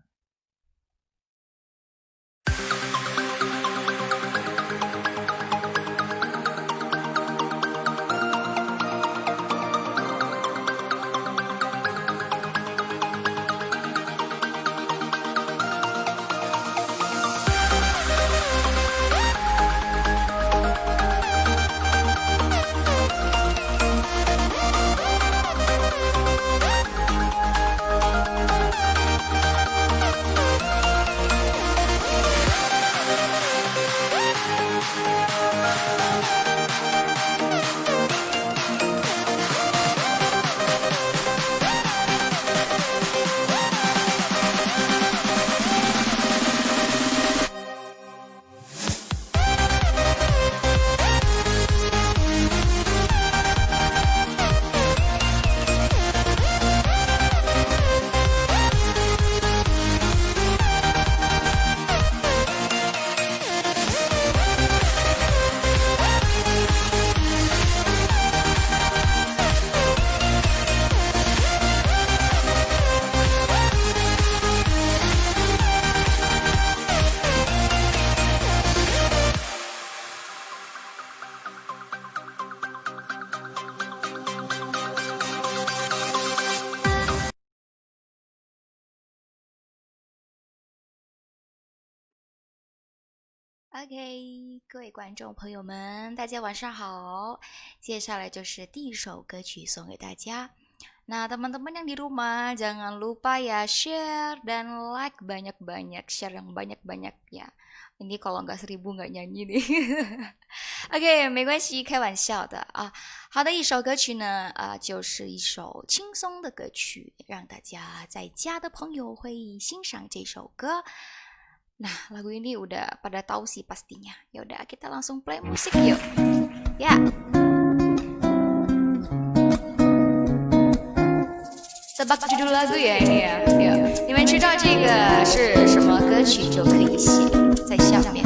OK，各位观众朋友们，大家晚上好。接下来就是第一首歌曲送给大家。Nah, teman-teman yang di rumah, jangan lupa ya share dan like banyak-banyak. Share yang banyak-banyak ya. Ini kalau nggak 1000nggak nyanyi nih. OK， 没关系，开玩笑的啊。好的，一首歌曲呢，就是一首轻松的歌曲，让大家在家的朋友会欣赏这首歌。Nah, lagu ini udah pada tahu sih pastinya. Ya udah, kita langsung play musik yuk. Ya. Tebak judul lagu ya ini ya. Yuk. 你们知道这个是什么歌曲就可以写在下面。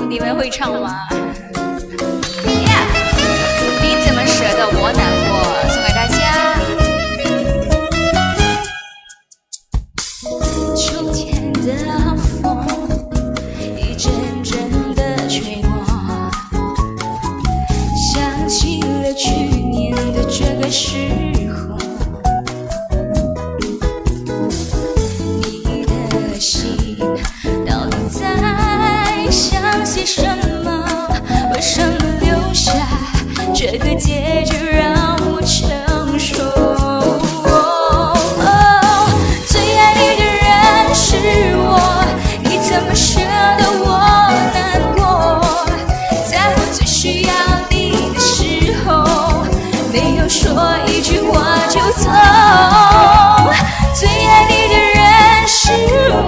你们会唱吗？ Yeah， 你怎么舍得我难过？送给大家。秋天的风一阵阵的吹过，想起了去年的这个时候，你的心到底在想些什么？为什么留下这个结局让我承受？最爱你的人是我，你怎么舍得我难过？在我最需要你的时候，没有说一句话就走。最爱你的人是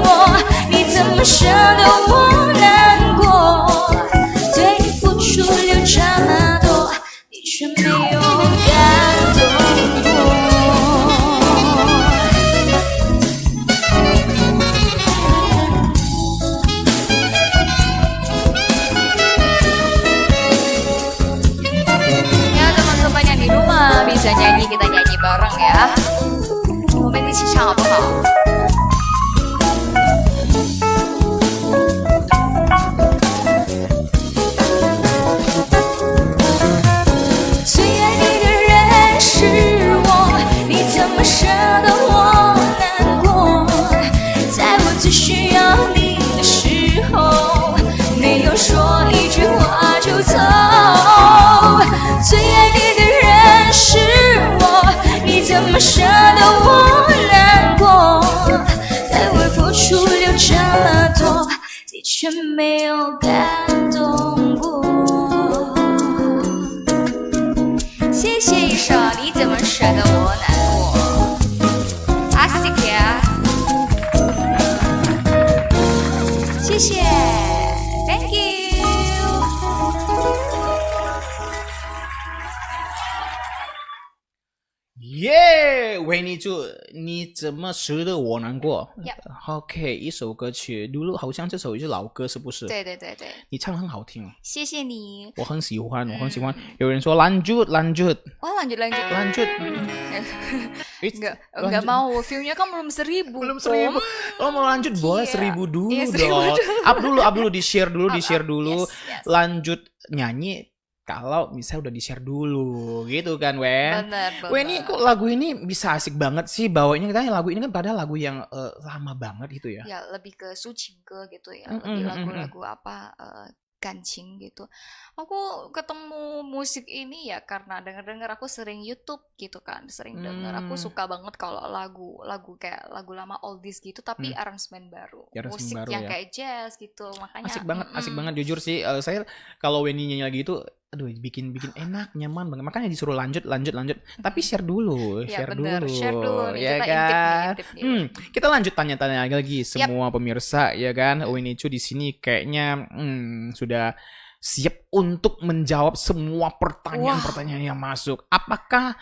我，你怎么舍得我难过？对你付出了这么多，你却没有感动过。Ya teman-teman yang di rumah bisa nyanyi, kita nyanyi bareng ya. 我们一起唱好不好？最爱你的人是我，你怎么舍得我难过？在我最需要你的时候，没有说一句话就走。最爱你的人是我，你怎么舍得我难过？在我付出了这么多，你却没有感动过。谢谢一首你怎么舍得我难过，阿西克呀，谢谢 ，Thank you。耶！ OK，维尼就你怎么使得我难过 Yep. OK，一首歌曲，dulu 好像这首也是老歌，是不是？对对对对，你唱得很好听，谢谢你。我很喜欢，我很喜欢。有人说 lanjut lanjut Oh lanjut lanjut. lanjut， Enggak mau, view-nya kan belum 1000. belum 1000. Oh mau lanjut boleh Iya. 1000 dulu Iya, 1000 dong. dulu. Up dulu di share dulu, di share dulu. Yes. Lanjut nyanyi kalau misalnya udah di share dulu gitu kan Wen. Bener. Wen ini kok lagu ini bisa asik banget sih bawainnya, katanya lagu ini kan padahal lagu yang lama banget gitu ya. Ya lebih ke sucingke gitu ya, Mm, lebih mm, lagu-lagu apa gancing gitu. Aku ketemu musik ini ya karena denger-denger aku sering YouTube gitu kan, sering denger. Aku suka banget kalau lagu kayak lagu lama oldies gitu tapi aransemen baru, Aransemen musik baru yang ya. kayak jazz gitu. Makanya Asik banget jujur sih. Saya kalau Weni nyanyi lagi itu aduh bikin enak, nyaman banget. Makanya disuruh lanjut. Tapi share dulu, ya share bener, dulu. share dulu nih, Ya kita kan? intip nih. Kita lanjut tanya-tanya lagi semua pemirsa ya kan. Weni Chu di sini kayaknya sudah siap untuk menjawab semua pertanyaan-pertanyaan yang masuk. Apakah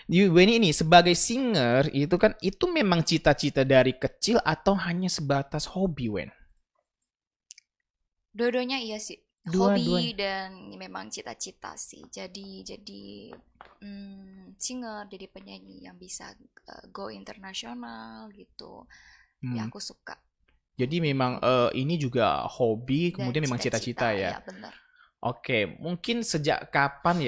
Weni ini sebagai singer itu kan itu memang cita-cita dari kecil atau hanya sebatas hobi, Wen? Dua-duanya iya sih. Hobi dan memang cita-cita sih. Jadi singer, jadi penyanyi yang bisa go internasional gitu. Ya aku suka. Jadi memang ini juga hobi, Dan kemudian memang cita-cita ya. Ya benar. Oke, mungkin sejak kapan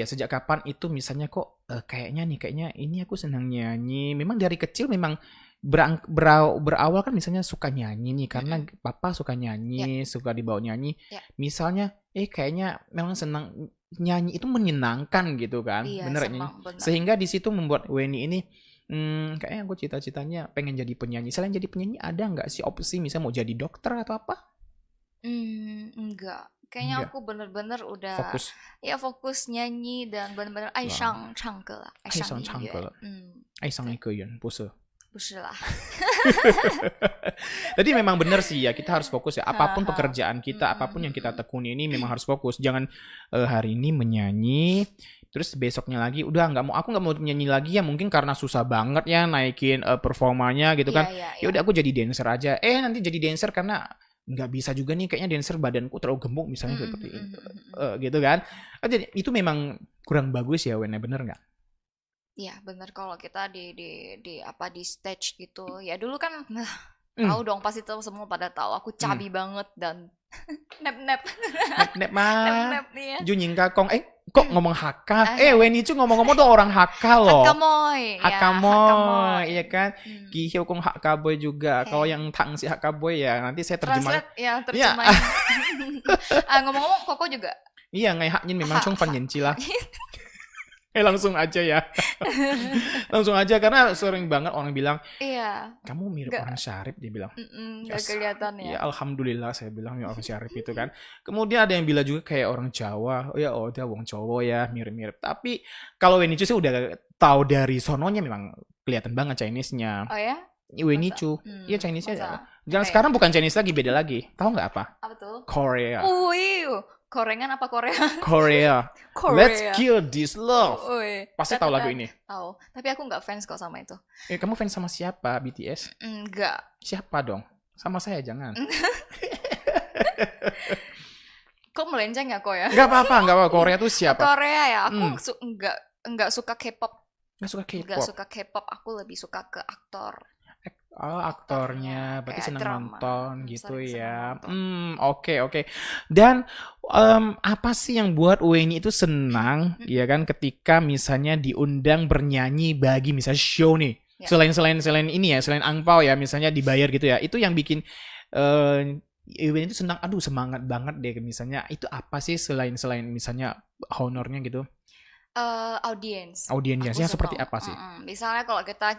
itu misalnya kok kayaknya ini aku senang nyanyi. Memang dari kecil memang berawal kan misalnya suka nyanyi nih karena papa suka nyanyi, suka dibawa nyanyi. Misalnya kayaknya memang senang nyanyi itu menyenangkan gitu kan. Bener ini. Sehingga di situ membuat Weni ini kayaknya aku cita-citanya pengen jadi penyanyi. Selain jadi penyanyi ada nggak sih opsi misalnya mau jadi dokter atau apa? Enggak. Kayaknya aku bener-bener udah fokus nyanyi dan bener-bener 爱上唱歌了，爱上音乐。爱上一个人，不是？不是啦。Jadi memang benar sih ya, kita harus fokus ya. Apapun pekerjaan kita, apapun yang kita tekuni ini memang harus fokus. Jangan hari ini menyanyi, terus besoknya lagi udah aku nggak mau menyanyi lagi ya, mungkin karena susah banget ya naikin performanya gitu kan. Ya udah aku jadi dancer aja. Nanti jadi dancer karena nggak bisa juga nih kayaknya dancer badanku terlalu gemuk misalnya seperti itu. Gitu kan. Jadi itu memang kurang bagus ya Wen, bener nggak? Iya bener, kalau kita di stage gitu ya dulu kan tahu dong, pasti tahu, semua pada tahu aku cabi banget dan nep mah Junjing Kakong kok ngomong Hakka Weni Chu ngomong-ngomong tuh orang Hakka loh. Hakkamoy ya kan. Ki Hyo Kong Hakkaboy juga. Kalau yang Tang si Hakkaboy ya nanti saya terjemahin. Terjemahin. Ngomong-ngomong Koko juga. Iya, ngai haknya memang Chung Fan Yenci lah. Langsung aja ya. Langsung aja karena sering banget orang bilang, kamu mirip orang Syarif, dia bilang. Gak kelihatan ya. Ya alhamdulillah saya bilang ya orang Syarif itu kan. Kemudian ada yang bilang juga kayak orang Jawa. Oh ya udah wong Jawa ya mirip-mirip. Tapi kalau Weni Chu sih udah tahu dari sononya memang kelihatan banget Chinese-nya. Oh ya? Weni Chu. Iya Chinese-nya. Jangan sekarang bukan Chinese lagi, beda lagi. Tahu nggak apa? Apa tuh? Korea. Korengan apa Korea? Korea. Let's kill this love. Pasti tahu lagu ini. Tahu. Tapi aku nggak fans kok sama itu. Kamu fans sama siapa? BTS? Enggak. Siapa dong? Sama saya jangan. Kok melenceng ya kok ya? Nggak apa-apa. Korea tuh siapa? Korea ya. Aku nggak suka K-pop. Nggak suka K-pop. Aku lebih suka ke aktor. Oh, aktornya. Berarti senang nonton gitu ya. Oke. Dan apa sih yang buat Weni itu senang ya kan ketika misalnya diundang bernyanyi bagi misalnya show nih. Selain ini ya, selain angpau ya, misalnya dibayar gitu ya. Itu yang bikin Weni itu senang. Aduh, semangat banget deh misalnya. Itu apa sih selain misalnya honornya gitu? Audiensnya seperti apa sih? Misalnya kalau kita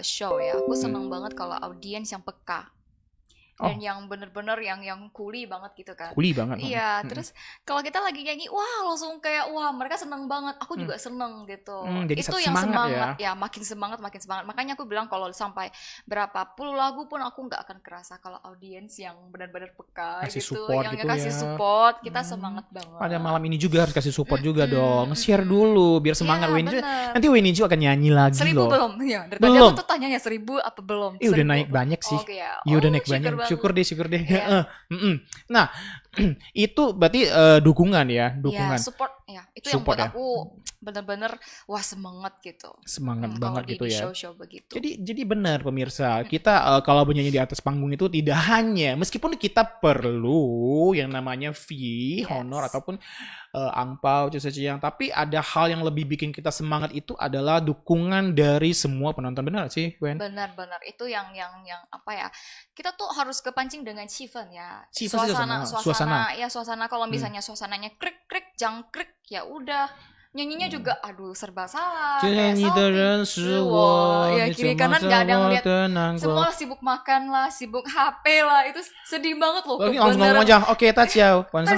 show ya, aku seneng banget kalau audiens yang peka. dan Oh, yang bener-bener yang kuli banget gitu kan. kuli banget. Iya, terus kalau kita lagi nyanyi, wah langsung kayak wah mereka seneng banget, aku Hmm. juga seneng gitu. Jadi Itu yang semangat semangat ya. ya, makin semangat makin semangat. Makanya aku bilang kalau sampai berapa puluh lagu pun aku nggak akan kerasa kalau audiens yang benar-benar peka Kasih gitu, support yang gitu kasih ya. support, kita Hmm. semangat Pada banget. malam ini juga harus kasih support juga Mm-mm, dong. Share mm-mm. dulu biar semangat Ya Weniju. bener. Nanti Weniju akan nyanyi lagi 1.000 loh. belum? Ya, dari tadi aku Belum. tuh tanyanya 1.000 apa belum? Udah 1.000 naik apa? banyak sih. Oke ya. Iya udah Oh, naik syukur banyak. Syukur banget. deh, syukur deh. Ya. Mm-mm. Nah, itu berarti dukungan ya, Ya, dukungan. support ya. Itu yang Support buat ya. aku bener-bener wah semangat gitu. Semangat Kalau banget gitu di ya. show-show begitu. Jadi benar pemirsa, kita kalau bernyanyi di atas panggung itu tidak hanya meskipun kita perlu yang namanya fee, honor Yes. ataupun angpau, yang tapi ada hal yang lebih bikin kita semangat itu adalah dukungan dari semua penonton, benar sih, Wen? Benar-benar itu yang apa ya? Kita tuh harus kepancing dengan chiffen ya. Sih pasti Suasana suasana. ya suasana kalau Hmm. misalnya suasananya krik-krik, jangkrik ya udah. Nyanyinya juga aduh serba salah, kayak 你的 salting. 人是 Wah, 我， ya 你 kiri 怎么 kanan 这 nggak ada 么 ngeliat. 的难 Semua 过？ sibuk makan lah, sibuk HP lah. Itu sedih banget loh, Oke, langsung ngomong kebenaran. aja. Oke, touch ya. Wansan,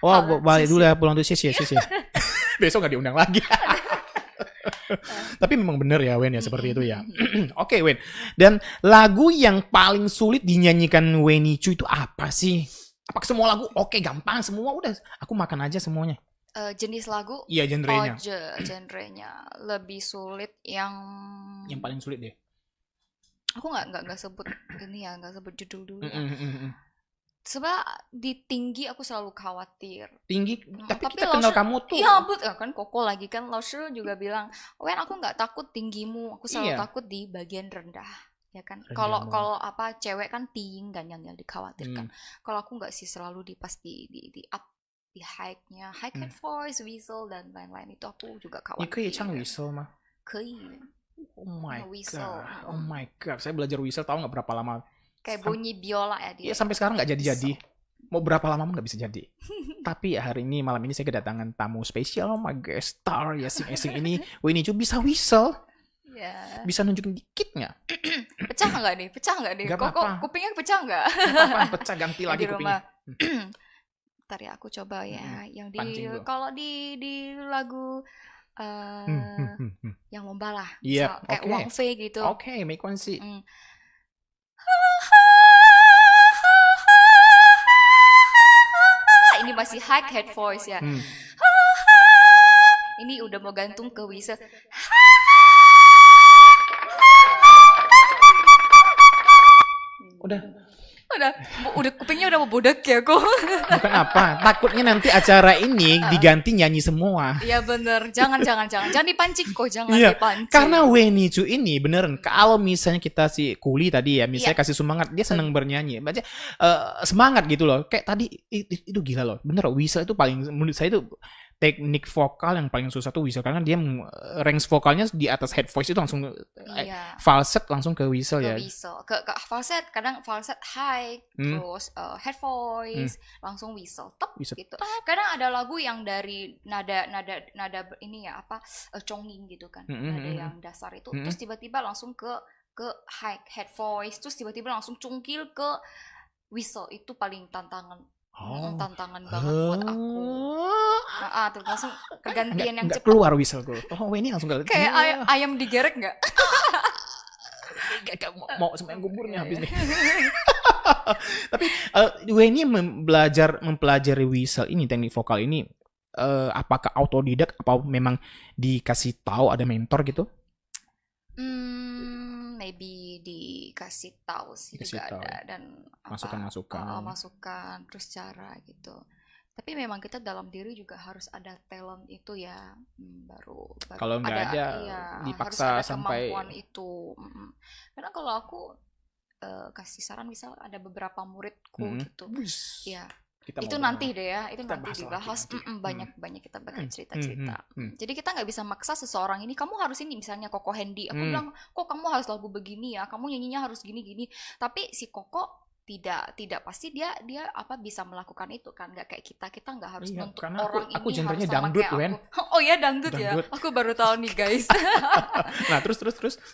Wah, Halo, balik dulu sisi. ya, pulang dulu. Sisi. Besok nggak diundang lagi. Tapi memang bener ya, Wen ya, seperti itu ya. Oke, Wen. Dan lagu yang paling sulit dinyanyikan Wenicu itu apa sih? Apa semua lagu? Oke, gampang semua. Udah, aku makan aja semuanya. Jenis lagu, Iya, genrenya. genrenya lebih sulit yang Yang paling sulit deh. aku nggak sebut ini ya, nggak sebut judul dulu ya. Mm-mm. Sebab di tinggi aku selalu khawatir. Tinggi, tapi Tapi kita kenal Laoshi, kamu tuh. iya betul kan Koko lagi kan Laoshi juga bilang, Wen aku nggak takut tinggimu, aku selalu Iya. takut di bagian rendah. Ya kan, Rendahmu. kalau apa cewek kan tinggi kan yang dikhawatirkan. Hmm. Kalau aku nggak sih selalu di pas di up di high-nya, high cat voice, whistle dan lain-lain itu aku juga 你可以 khawatir. 唱 whistle 吗？ Kei. Oh my Whistle. god, oh my god, saya belajar whistle tahu nggak berapa lama? Kayak bunyi biola ya dia. Iya sampai sekarang nggak jadi-jadi. Whistle. Mau berapa lama pun nggak bisa jadi. Tapi ya hari ini malam ini saya kedatangan tamu spesial, my guest star ya sing ini. Wenicu bisa whistle, Ya. bisa nunjukin dikit nggak? Pecah nggak nih? Pecah nggak nih? Nggak Kok apa-apa. kupingnya pecah nggak? Apa pecah ganti Yang lagi di kupingnya. rumah. Ntar ya aku coba ya. Yang di Pancing dulu. kalau di lagu yang lomba lah. Iya, Misal kayak oke. Wang Fei gitu. Oke, make one sih. Mm. Ini masih high cat voice ya. Hmm. Ini udah mau gantung ke whistle. Udah kupingnya udah mau bodek ya kok. Bukan apa, takutnya nanti acara ini diganti nyanyi semua. Iya bener, jangan dipancing kok, jangan Iya, dipancing. Karena Wenicu ini beneran kalau misalnya kita si Kuli tadi ya, misalnya Iya. kasih semangat, dia seneng bernyanyi. Baca semangat gitu loh. Kayak tadi itu gila loh. Bener whistle itu paling menurut saya itu teknik vokal yang paling susah tuh whistle karena dia range vokalnya di atas head voice itu langsung Iya. falset langsung ke whistle Ke ya. whistle, ke falset, kadang falset high, terus head voice, langsung whistle, top Whistle. gitu. Kadang ada lagu yang dari nada ini ya apa conging gitu kan, nada yang dasar itu, terus tiba-tiba langsung ke high head voice, terus tiba-tiba langsung cungkil ke whistle, itu paling tantangan banget buat aku. Terus langsung pergantian yang Nggak cepat. keluar whistle gue. Oh ini langsung gak Kayak ayam digerek nggak? mau sembahyang kuburnya habis nih. Tapi Weni mempelajari whistle ini, teknik vokal ini, apakah autodidak atau memang dikasih tahu ada mentor gitu? Maybe dikasih tahu sih Dikasih juga tahu. ada dan masukan terus cara gitu. Tapi memang kita dalam diri juga harus ada talent itu ya, baru Kalau nggak ada, dipaksa harus ada sampai kemampuan itu. Karena kalau aku kasih saran misal ada beberapa muridku gitu, ya itu nanti deh ya, itu nanti dibahas banyak kita bakal cerita-cerita. Jadi kita nggak bisa maksa seseorang ini kamu harus ini, misalnya Koko Hendy, aku bilang kok kamu harus lagu begini ya, kamu nyanyinya harus gini-gini, tapi si Koko tidak pasti dia dia apa bisa melakukan itu kan, nggak kayak kita nggak harus Iya, nuntut karena orang aku ini harus genrenya sama dangdut, kayak Wen. aku. Oh ya dangdut ya, Dangdut. aku baru tahu nih guys. Nah, terus.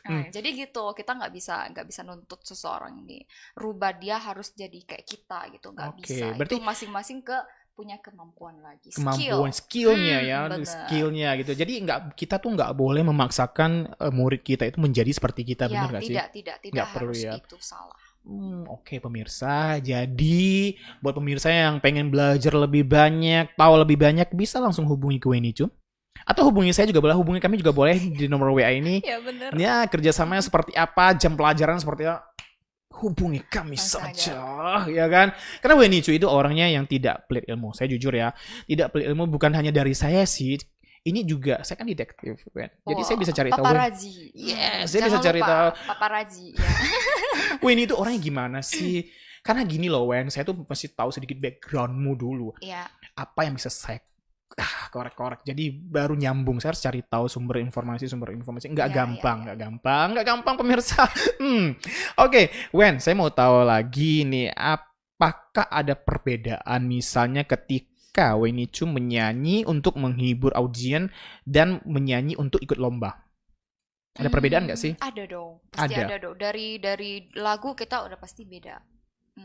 Nah, jadi gitu, kita nggak bisa nuntut seseorang ini rubah dia harus jadi kayak kita gitu, nggak Oke, bisa. berarti Itu masing-masing punya kemampuan lagi, kemampuan skill. skillnya ya, Bener. skillnya gitu. Jadi kita tuh nggak boleh memaksakan murid kita itu menjadi seperti kita, Ya, bener nggak sih? tidak Nggak perlu harus ya. itu salah. Oke pemirsa, jadi buat pemirsa yang pengen belajar lebih banyak, tahu lebih banyak, bisa langsung hubungi ke Wenicu. Atau hubungi saya juga boleh, hubungi kami juga boleh di nomor WA ini. Ya bener. Ya, kerjasamanya seperti apa, jam pelajaran seperti apa, hubungi kami Langsung saja, ya kan? Karena Wenicu itu orangnya yang tidak pelit ilmu. Saya jujur ya, tidak pelit ilmu bukan hanya dari saya sih. Ini juga, saya kan detektif, kan? Jadi saya bisa cari tahu. Paparazi. Yes, saya bisa cari lupa, tahu. Paparazi. Ya. Weni itu orangnya gimana sih? Karena gini loh, Wen, saya tuh pasti tahu sedikit backgroundmu dulu. Ya. Apa yang bisa saya korek-korek. Jadi baru nyambung. Saya harus cari tahu sumber informasi. Nggak gampang pemirsa. Oke, Wen, saya mau tahu lagi nih, apakah ada perbedaan misalnya ketika Wenicu menyanyi untuk menghibur audien dan menyanyi untuk ikut lomba? Ada perbedaan nggak sih? Ada dong, pasti Ada. ada dong. Dari lagu kita udah pasti beda.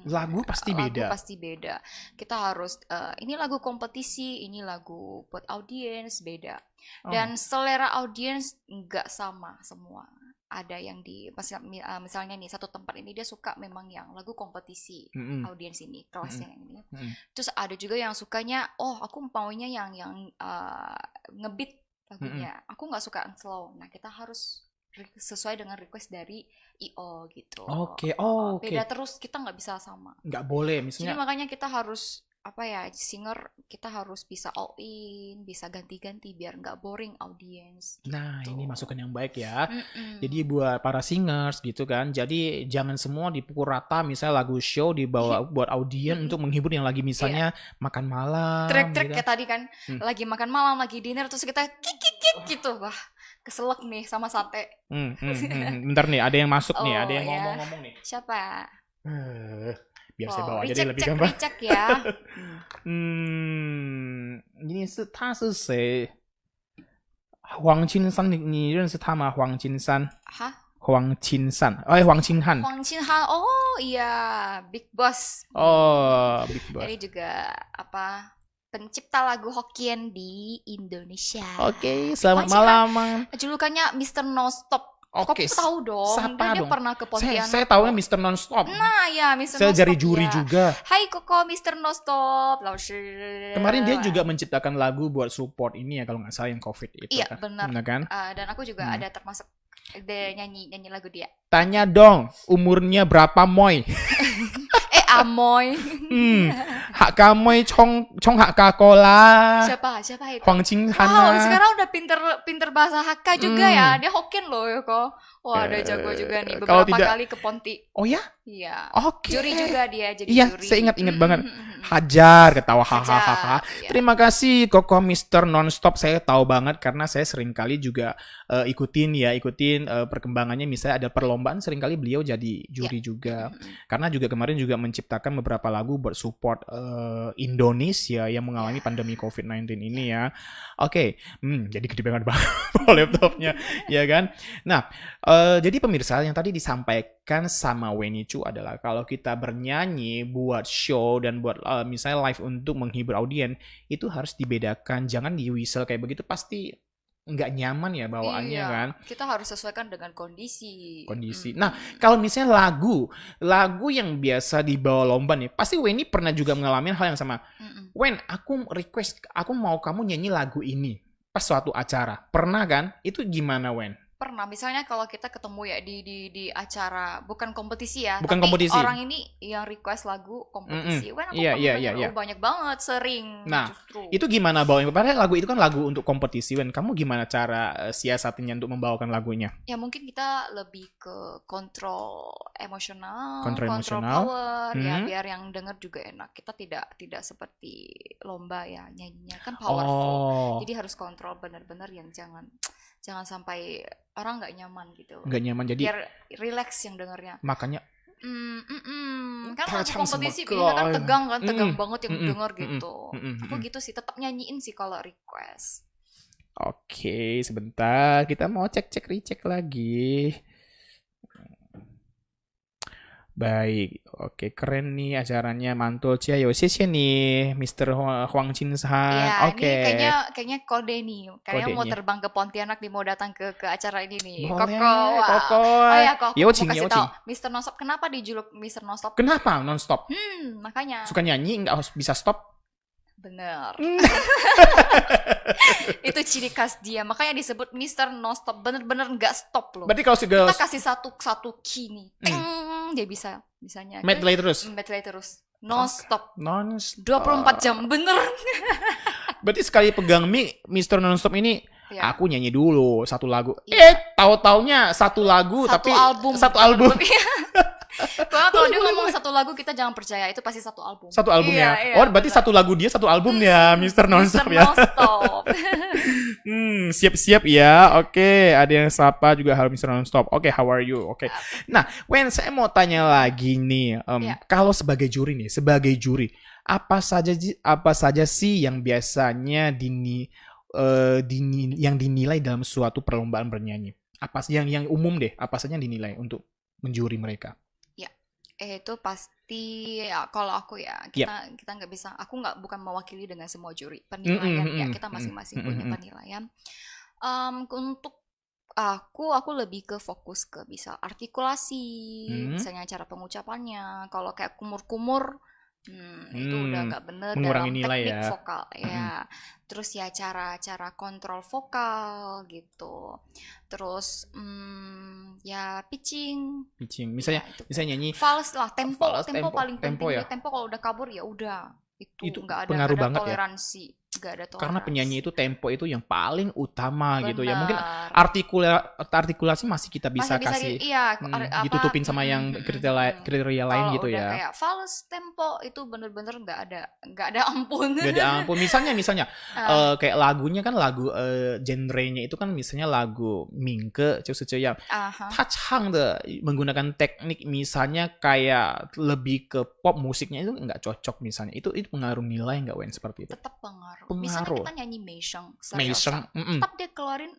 Lagu pasti beda. Lagu pasti beda. Kita harus ini lagu kompetisi, ini lagu buat audiens beda. Dan selera audiens nggak sama semua. Ada yang misalnya nih satu tempat ini dia suka memang yang lagu kompetisi, audiens ini kelasnya yang ini. Terus ada juga yang sukanya, aku maunya yang ngebeat lagunya. Aku nggak suka yang slow. Nah kita harus sesuai dengan request dari IO gitu. Oke. Beda terus, kita nggak bisa sama. Nggak boleh, misalnya. Jadi makanya kita harus singer kita harus bisa all in, bisa ganti-ganti biar nggak boring audiens. Gitu. Nah, ini masukan yang baik ya. Jadi buat para singers gitu kan. Jadi jangan semua dipukul rata, misalnya lagu show dibawa buat audiens untuk menghibur yang lagi misalnya makan malam. Trek-trek gitu. kayak tadi kan, lagi makan malam, lagi dinner terus kita kik gitu. Wah, keselak nih sama sate. Bentar nih, ada yang masuk nih, ada yang ngomong-ngomong nih. Siapa? Biar saya bawa aja deh lebih gampang. Recheck ya. 你是他是谁？黄金山，你认识他吗？黄金山。Hah? 黄金山，黄金汉。 Huang Qinhan, oh iya, Big Boss. Oh, Big Boss. Ini juga pencipta lagu Hokkien di Indonesia. Oke, selamat malam. Julukannya Mr. No-Stop. Oke, Kok tahu dong? siapa Dia dong? pernah ke Pontianak. Saya tahunya Mr. Nonstop. Nah, ya Mr. Saya No-Stop. dari juri ya. juga. Hai Koko, Mr. No-Stop, Kemarin dia juga menciptakan lagu buat support ini ya, kalau nggak salah yang COVID itu. Iya, kan? benar. Kan? Dan aku juga ada termasuk nyanyi lagu dia. Tanya dong, umurnya berapa Moy? Amoy. Hak Kamoy Chong Hak Kakola. Siapa itu? Huang Qinghan. Wow, sekarang udah pinter bahasa Hakka juga ya. Dia Hokkien loh ya kok. Wah, udah jago juga nih. Beberapa kali ke Ponti. Oh ya? Iya. Oke. Juri juga dia jadi iya, juri. Saya ingat banget. Hajar, ketawa hahaha. Iya. Terima kasih Koko Mr. Nonstop. Saya tahu banget karena saya sering kali juga ikutin perkembangannya. Misalnya ada perlombaan, sering kali beliau jadi juri juga. Karena juga kemarin juga menciptakan beberapa lagu buat support Indonesia yang mengalami pandemi COVID-19 ini ya. Oke, jadi gede banget laptopnya, ya kan? Nah, jadi pemirsa yang tadi disampaikan sama Wenicu adalah kalau kita bernyanyi buat show dan buat misalnya live untuk menghibur audiens, itu harus dibedakan. Jangan di whistle kayak begitu, pasti nggak nyaman ya bawaannya kan. Kita harus sesuaikan dengan kondisi. Nah, kalau misalnya lagu yang biasa dibawa lomba nih, pasti Weni pernah juga mengalami hal yang sama. Wen, aku request, aku mau kamu nyanyi lagu ini pas suatu acara. Pernah kan? Itu gimana, Wen? Pernah, misalnya kalau kita ketemu ya di acara bukan kompetisi ya, bukan tapi kompetisi. Orang ini yang request lagu kompetisi. Wen, aku banyak banget sering. Nah, justru. Itu gimana bawanya? Padahal lagu itu kan lagu untuk kompetisi, Wen. Kamu gimana cara siasatinya untuk membawakan lagunya? Ya mungkin kita lebih ke kontrol emosional, kontrol power ya, biar yang denger juga enak. Kita tidak seperti lomba ya, nyanyinya kan powerful. Jadi harus kontrol benar-benar yang jangan sampai orang nggak nyaman gitu. Nggak nyaman, jadi biar relax yang dengernya. Makanya Kan lagu Tacang kompetisi semeka. biasanya kan tegang kan, tegang Mm, banget yang mm, denger mm, gitu. mm, Aku mm. gitu sih, tetap nyanyiin sih kalau request. Oke, sebentar. Kita mau cek-cek recheck lagi. Baik, oke keren nih acaranya mantul Cia. Yo, nih Mr. Huang Chin San. Iya, Oke, ini kayaknya kode nih. Kayaknya mau kodenya. terbang ke Pontianak nih, mau datang ke acara ini nih. Koko, Boleh, wow. Koko. Oh ya, kok Yo aku mau Ching, kasih yo tahu, Ching. Mister Nonstop kenapa dijuluk Mister Nonstop? Kenapa non-stop? Makanya. Suka nyanyi nggak harus bisa stop? Bener. Hmm. Itu ciri khas dia. Makanya disebut Mister Nonstop. Bener-bener nggak stop loh. Berarti kalau Kita sudah kasih satu key nih. Teng, dia bisanya. medley terus. Medley terus. Non-stop. Non-stop. 24 jam. Bener. Berarti sekali pegang mic, Mr. Non-stop ini Ya. aku nyanyi dulu satu lagu. Iya. Tahu-taunya satu lagu Satu tapi album. satu album. Kalau dia ngomong satu lagu kita jangan percaya, itu pasti satu album. Satu album Iya, ya. iya, Oh, berarti bener. satu lagu dia satu album ya, Mr. Non-stop Mister ya. Nonstop. Siap-siap ya. Oke, ada yang sapa juga halo Mr. Non-stop. Oke, how are you? Oke. Nah, Wen, saya mau tanya lagi nih. Ya. Kalau sebagai juri nih, apa saja sih yang biasanya yang dinilai dalam suatu perlombaan bernyanyi? Apa sih yang umum deh? Apa saja yang dinilai untuk menjuri mereka? Itu pasti ya, kalau aku ya kita nggak bisa, aku bukan mewakili dengan semua juri penilaian ya, kita masing-masing punya penilaian. Untuk aku lebih ke fokus ke bisa artikulasi, misalnya cara pengucapannya. Kalau kayak kumur-kumur itu udah nggak bener mengurangi dalam nilai teknik ya. vokal ya. Terus ya cara kontrol vokal gitu. Terus ya pitching. Misalnya Ya, misalnya nyanyi fals lah, tempo paling penting. ya. Tempo kalau udah kabur ya udah, itu nggak ada pengaruh banget toleransi, nggak ada toleransi. Karena penyanyi itu tempo itu yang paling utama gitu ya. Mungkin Benar. artikulasi masih kita bisa kasih ditutupin sama yang kriteria lain Kalau gitu udah ya. kayak fals tempo itu bener-bener nggak ada ampun. Gak ada ampun. Misalnya kayak lagunya kan lagu genrenya itu kan misalnya lagu Mingke, yang Tachang menggunakan teknik misalnya kayak lebih ke pop, musiknya itu nggak cocok misalnya. Itu pengaruh nilai nggak Wen seperti itu? Tetap pengaruh. Misalnya kita nyanyi Meisheng, tetap dia keluarin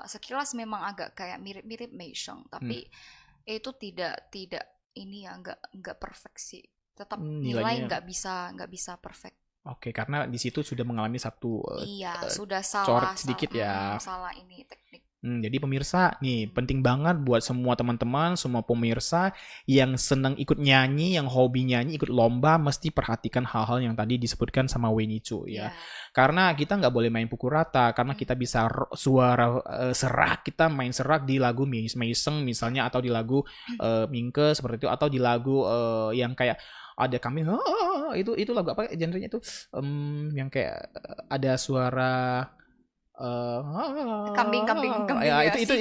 sekilas memang agak kayak mirip-mirip Meisheng, tapi itu tidak ini ya, nggak perfect sih. Tetap nilai nggak bisa perfect. Oke, karena di situ sudah mengalami satu sudah salah sedikit ya. Salah ini teknik. Jadi pemirsa, nih penting banget buat semua teman-teman, semua pemirsa yang senang ikut nyanyi, yang hobi nyanyi, ikut lomba, mesti perhatikan hal-hal yang tadi disebutkan sama Wenicu ya. Karena kita nggak boleh main pukul rata, karena kita bisa suara serak, kita main serak di lagu Meiseng misalnya, atau di lagu Mingke seperti itu, atau di lagu yang kayak ada kami itu lagu apa genrenya itu yang kayak ada suara kambing ya, itu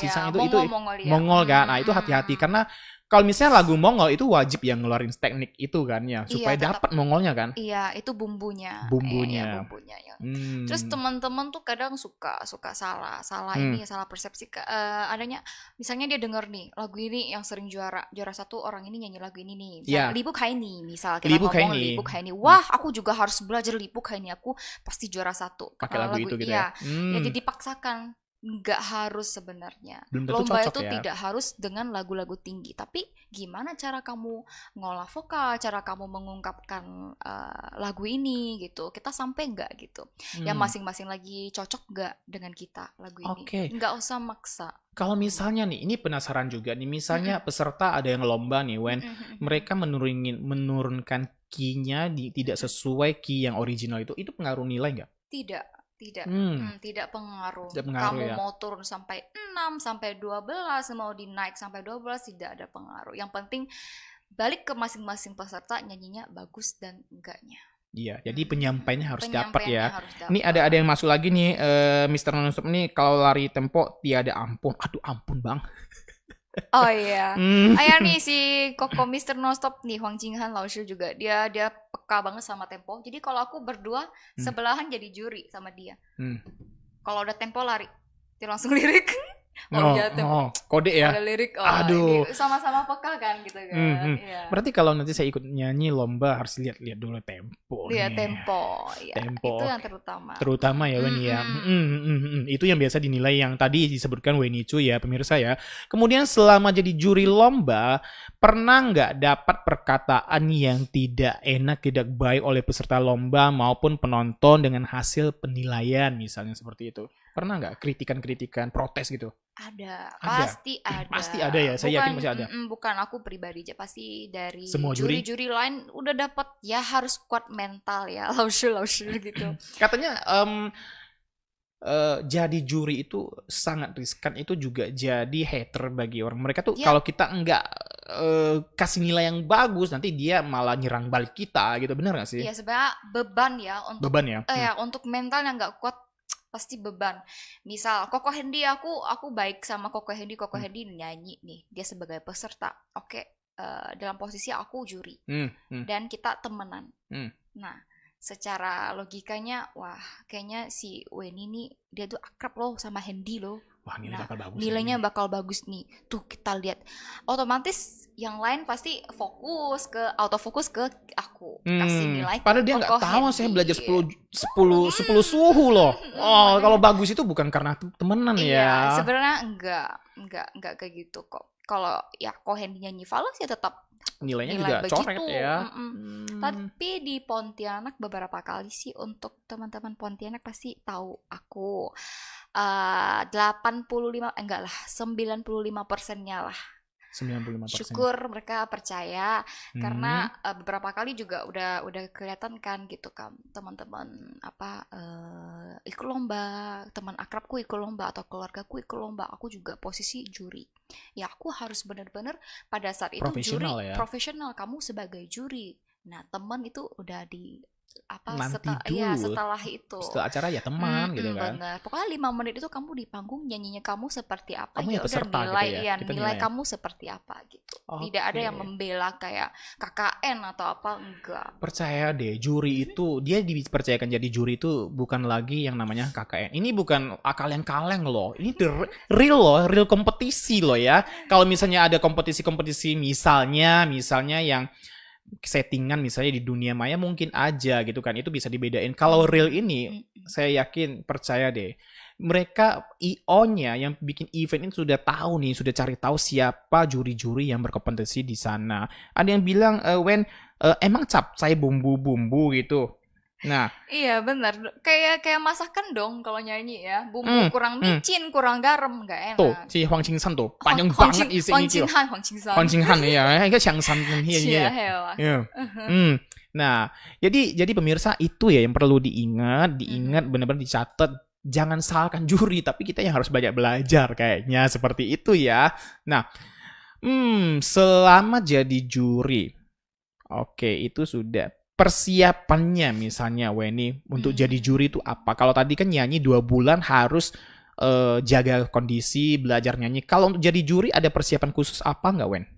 sisang itu Mongol kan. Nah, itu hati-hati karena kalau misalnya lagu Mongol itu wajib yang ngeluarin teknik itu kan ya, supaya dapat Mongolnya kan. Iya, itu bumbunya. Bumbunya ya. Terus teman-teman tuh kadang suka salah ini, salah persepsi adanya. Misalnya dia denger nih lagu ini yang sering juara satu, orang ini nyanyi lagu ini nih. Li Bukaini misal kita ngomong Li Bukaini. Wah, aku juga harus belajar Li Bukaini, aku pasti juara satu. Pakai lagu itu gitu ya. Ya jadi dipaksakan. Nggak harus sebenarnya. Lomba itu tidak harus dengan lagu-lagu tinggi, tapi gimana cara kamu ngolah vokal, cara kamu mengungkapkan lagu ini gitu, kita sampai nggak gitu, yang masing-masing lagi cocok nggak dengan kita lagu ini. Nggak usah maksa. Kalau misalnya nih, ini penasaran juga nih, misalnya peserta ada yang lomba nih Wen, mereka menurunkan key-nya tidak sesuai key yang original itu pengaruh nilai nggak? Tidak pengaruh. Kamu mau turun sampai 6, sampai 12, mau dinaik sampai 12, tidak ada pengaruh. Yang penting balik ke masing-masing peserta, nyanyinya bagus dan enggaknya. Iya, jadi penyampaiannya harus dapat ya. Ini ada yang masuk lagi nih, Mr. Nonstop nih, kalau lari tempo tiada ampun. Aduh, ampun bang. Oh iya. Nih si Koko Mr. Nonstop nih, Huang Jinghan Laoshi juga. Dia peka banget sama tempo. Jadi kalau aku berdua sebelahan jadi juri sama dia. Kalau udah tempo lari, dia langsung lirik. Oh iya tuh. Kode ya. Ada lirik. Oh, Aduh. ini sama-sama peka kan gitu kan. Iya. Berarti kalau nanti saya ikut nyanyi lomba harus lihat-lihat dulu Iya, temponya. tempo. Ya, itu Tempo. yang terutama. Terutama ya Weni ya. Itu yang biasa dinilai yang tadi disebutkan Weni Cu ya pemirsa ya. Kemudian selama jadi juri lomba, pernah nggak dapat perkataan yang tidak enak, tidak baik oleh peserta lomba maupun penonton dengan hasil penilaian misalnya seperti itu? Pernah nggak kritikan-kritikan, protes gitu? Ada, Ada. pasti ada. Pasti ada ya, saya yakin pasti ada. Bukan aku pribadi aja, pasti dari Semua juri? juri-juri lain udah dapat ya harus kuat mental ya, lausu gitu. Katanya jadi juri itu sangat riskan, itu juga jadi hater bagi orang. Mereka tuh Ya. kalau kita nggak kasih nilai yang bagus, nanti dia malah nyerang balik kita gitu, bener nggak sih? Ya sebenarnya beban ya untuk Beban ya? ya untuk mental yang nggak kuat pasti beban. Misal Koko Hendy, aku baik sama Koko Hendy nyanyi nih, dia sebagai peserta. Oke, dalam posisi aku juri dan kita temenan. Nah, secara logikanya, wah kayaknya si Weni nih dia tuh akrab loh sama Hendy loh. Wah, nilai bakal bagus. Nilainya bakal bagus nih. Tuh kita lihat. Otomatis yang lain pasti autofokus ke aku. Kasih nilai. Padahal dia nggak Koko tahu Hendy. saya belajar 10 suhu loh. Oh, kalau bagus itu bukan karena temenan Iya, ya. sebenarnya enggak kayak gitu kok. Kalau ya Koko Hendy nyanyi falas ya tetap Nilainya nilai juga begitu. coret ya. Tapi di Pontianak beberapa kali sih, untuk teman-teman Pontianak pasti tahu aku 85 enggak lah 95%-nya lah. 95%. Syukur mereka percaya karena beberapa kali juga udah kelihatan kan gitu kan, teman-teman ikut lomba, teman akrabku ikut lomba atau keluargaku ikut lomba, aku juga posisi juri. Ya aku harus benar-benar pada saat itu Profesional juri ya. profesional, kamu sebagai juri. Nah, teman itu udah di Nanti dulu. setelah itu. Setelah acara ya teman gitu kan. Bener. Pokoknya 5 menit itu kamu di panggung, nyanyinya kamu seperti apa, Kamu ya yang udah peserta nilai gitu ya? ya, Kita nilai nilai ya? kamu seperti apa gitu. Tidak ada yang Oke. membela kayak KKN atau apa, enggak. Percaya deh, juri itu dia dipercayakan jadi juri itu bukan lagi yang namanya KKN. Ini bukan kaleng-kaleng loh. Ini real loh, real kompetisi loh ya. Kalau misalnya ada kompetisi-kompetisi misalnya yang settingan misalnya di dunia maya mungkin aja gitu kan, itu bisa dibedain. Kalau real ini saya yakin, percaya deh, mereka IO-nya yang bikin event ini sudah tahu nih, sudah cari tahu siapa juri-juri yang berkompetisi di sana. Ada yang bilang emang capcay bumbu-bumbu gitu. Nah, Iya benar, kayak masakan dong kalau nyanyi ya, bumbu kurang micin, kurang garam, nggak tuh enak. si Huang Qingsan tuh panjang banget isinya gitu. Huang Qingsan. Huang Qinghan ya, enggak Qiangsan Iya, ya. hewa. Ya. Nah, jadi pemirsa itu ya yang perlu diingat benar-benar dicatat. Jangan salahkan juri, tapi kita yang harus banyak belajar kayaknya seperti itu ya. Nah, selama jadi juri, oke itu sudah. Persiapannya misalnya Weni untuk jadi juri itu apa? Kalau tadi kan nyanyi 2 bulan harus jaga kondisi, belajar nyanyi. Kalau untuk jadi juri ada persiapan khusus apa nggak, Wen?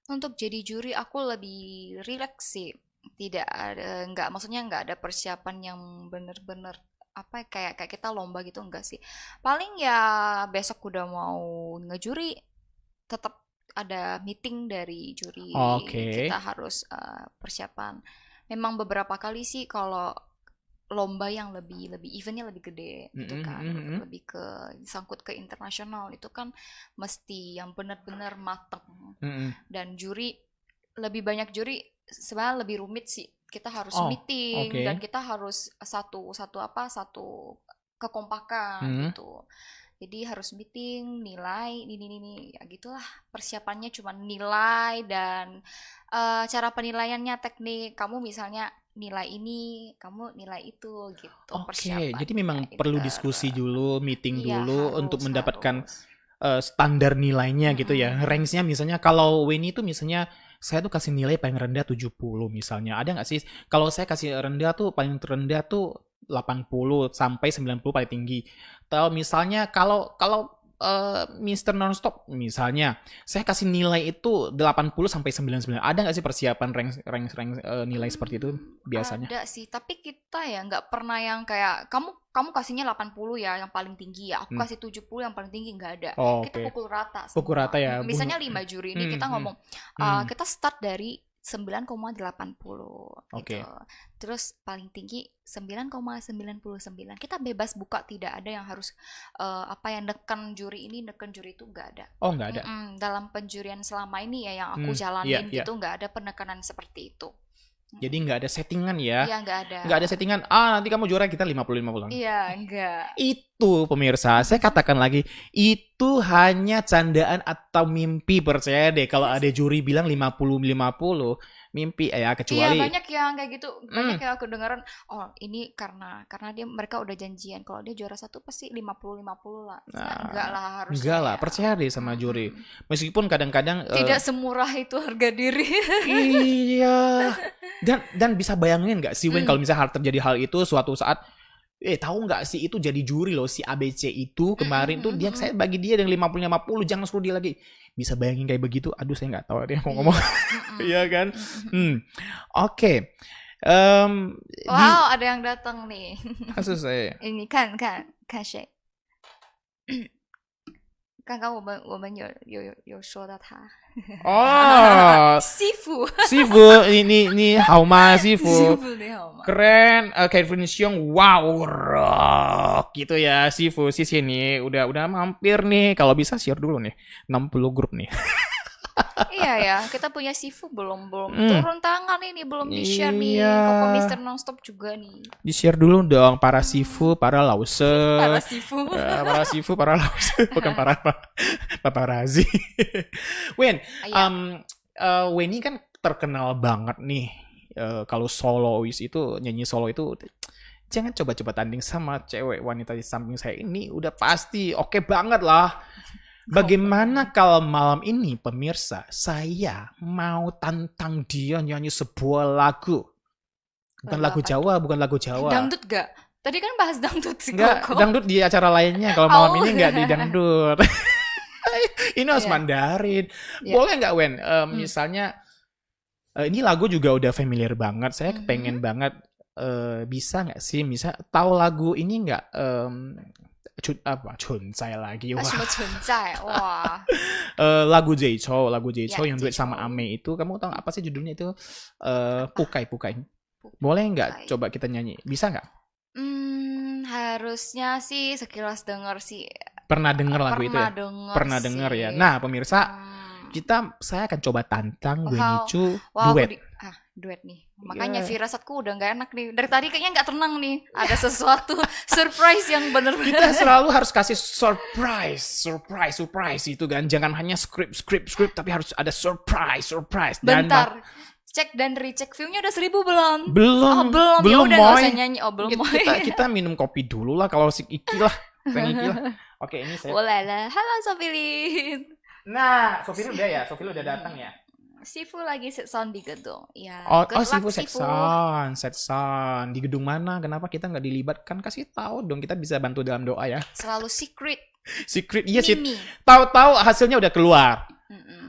Untuk jadi juri aku lebih rileks sih. Maksudnya nggak ada persiapan yang bener-bener kayak kita lomba gitu, enggak sih. Paling ya besok udah mau ngejuri, tetap ada meeting dari juri. Oke. Kita harus persiapan. Memang beberapa kali sih kalau lomba yang lebih eventnya lebih gede gitu kan, lebih ke sangkut ke internasional, itu kan mesti yang benar-benar mateng. Dan juri, lebih banyak juri sebenarnya lebih rumit sih. Kita harus meeting dan kita harus satu kekompakan gitu. Jadi harus meeting, nilai, ini ya gitulah. Persiapannya cuma nilai dan cara penilaiannya teknik. Kamu misalnya nilai ini, kamu nilai itu gitu. Oke, jadi memang perlu diskusi dulu, meeting dulu untuk mendapatkan harus. standar nilainya gitu ya. Range-nya misalnya kalau Weni itu misalnya saya tuh kasih nilai paling rendah 70 misalnya. Ada nggak sih? Kalau saya kasih rendah tuh paling terendah tuh 80 sampai 90 paling tinggi. Kalau misalnya kalau Mr. Nonstop misalnya, saya kasih nilai itu 80 sampai 99. Ada nggak sih persiapan rank nilai seperti itu biasanya? Ada sih, tapi kita ya nggak pernah yang kayak kamu kasihnya 80 ya yang paling tinggi ya, aku kasih 70 yang paling tinggi, nggak ada. Oh, Kita oke. pukul rata Pukul semua. rata ya. Misalnya 5 juri ini kita ngomong kita start dari 9,80 Oke. gitu. Terus paling tinggi 9,99. Kita bebas buka, tidak ada yang harus yang neken juri ini, neken juri itu, nggak ada. Oh, nggak ada. Dalam penjurian selama ini ya yang aku Iya, jalanin iya. gitu, nggak ada penekanan seperti itu. Jadi nggak ada settingan ya? Iya, nggak ada. Nggak ada settingan. Nanti kamu juara kita 50-50. Iya, enggak. Itu pemirsa, saya katakan lagi, itu hanya candaan atau mimpi, percaya deh. Kalau ada juri bilang 50-50, mimpi ya, Iya, kecuali banyak yang kayak gitu. Banyak yang aku dengeran, oh ini karena mereka udah janjian kalau dia juara 1 pasti 50-50 lah. Enggak lah, harusnya. enggak lah, ya. percaya deh sama juri. Meskipun kadang-kadang Tidak semurah itu harga diri. iya. Dan bisa bayangin nggak sih, Wen, kalau misalnya terjadi hal itu suatu saat, tahu nggak sih itu jadi juri loh, si ABC itu kemarin tuh saya bagi dia yang 50-50, jangan suruh dia lagi. Bisa bayangin kayak begitu? Aduh, saya nggak tahu dia mau ngomong. Iya kan? Oke. Wow, ada yang datang nih. Kasus saya. Ini kan谁？刚刚我们有说到他。Oh, 西服。师傅，你好吗，师傅？师傅你好吗？ Keren, Kevin Xiong, wow, rock gitu ya, Sifu, sisi nih, udah mampir nih, kalau bisa share dulu nih, 60 grup nih. Iya ya, kita punya Sifu belum turun tangan ini, belum di-share nih. Koko Mr. Nonstop juga nih. Di-share dulu dong, para Sifu, para Lause. Para Sifu. Para Sifu, para Lause, bukan para paparazi. Wen, Wen ini kan terkenal banget nih. Kalau solois itu, nyanyi solo itu, jangan coba-coba tanding sama cewek wanita di samping saya ini, udah pasti oke banget lah. Bagaimana kalau malam ini pemirsa, saya mau tantang dia nyanyi sebuah lagu. Bukan lagu Jawa, bukan lagu Jawa. Dangdut gak? Tadi kan bahas dangdut sih. Enggak, dangdut di acara lainnya. Kalau malam ini enggak di dangdut. Ini harus Mandarin. Boleh nggak, Wen? Misalnya, ini lagu juga udah familiar banget. Saya pengen banget, bisa nggak sih? Tahu lagu ini nggak? Cuncai lagi. Wah. Wah. Lagu Jaicho yang duet Jaicho. sama Ame itu. Kamu tahu apa sih judulnya itu? Pukai. Boleh nggak coba kita nyanyi? Bisa nggak? Harusnya sih sekilas denger sih. Pernah denger lagu itu ya? Pernah sih. denger ya. Nah, pemirsa, saya akan coba tantang Wenichu duet. Duet nih. Makanya firasatku udah nggak enak nih. Dari tadi kayaknya nggak tenang nih. Ada sesuatu surprise yang bener-bener. Kita selalu harus kasih surprise itu kan. Jangan hanya script, tapi harus ada surprise. Bentar. Cek dan recheck view-nya udah 1000 belum? Belum. Ya udah nggak usah nyanyi. Belum. Kita minum kopi dulu lah kalau si Iki lah. Oke, ini saya. Boleh lah. Halo Sofilin. Nah, Sofilin udah ya. Sofilin udah datang ya. Sifu lagi set sound di gedung. Ya. Sifu set sound. Di gedung mana? Kenapa kita nggak dilibatkan? Kasih tahu dong, kita bisa bantu dalam doa ya. Selalu secret. Iya sih. Tahu-tahu hasilnya udah keluar.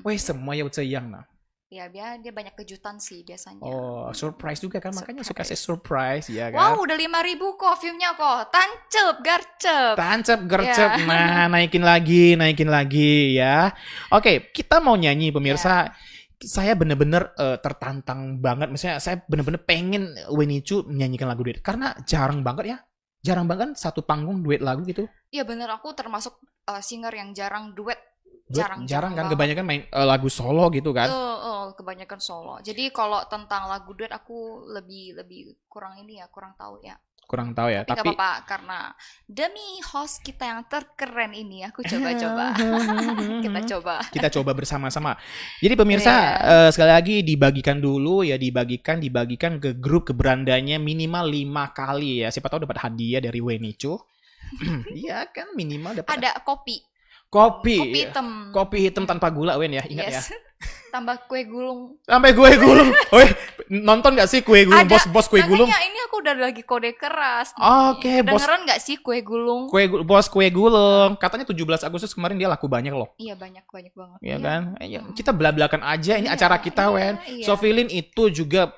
Weh, semua ya yang nah. Ya, dia banyak kejutan sih biasanya. Oh, surprise juga kan, makanya suka saya surprise ya kan. Wow, udah 5.000 kok view-nya kok. Tancep, gercep. Yeah. Nah, naikin lagi ya. Oke, kita mau nyanyi pemirsa. Saya bener-bener tertantang banget. Misalnya saya bener-bener pengen Wenichu menyanyikan lagu duet. Karena jarang banget satu panggung duet lagu gitu. Iya bener, aku termasuk singer yang jarang duet. Jarang kan, kebanyakan main lagu solo gitu kan. Kebanyakan solo. Jadi kalau tentang lagu duet aku lebih kurang tahu ya. Tapi gak apa-apa, karena demi host kita yang terkeren ini aku coba-coba. Kita coba bersama-sama. Jadi pemirsa, sekali lagi dibagikan dulu ya, dibagikan ke grup, ke berandanya minimal 5 kali ya. Siapa tahu dapat hadiah dari Wenichu. Iya kan, minimal dapat. Ada kopi hitam tanpa gula, Wen ya, ingat ya. Tambah kue gulung. Sampai gue gulung. nonton gak sih Kue Gulung? Ada, Bos Kue Gulung. makanya ini aku udah lagi kode keras nih. Oke, bos Kedengeran gak sih Kue Gulung? Bos Kue Gulung. Katanya 17 Agustus kemarin dia laku banyak loh. Iya, banyak banget. Iya Iya. kan? Kita belak-belakan aja, ini Iya, acara kita, Wen. iya. Sofilin itu juga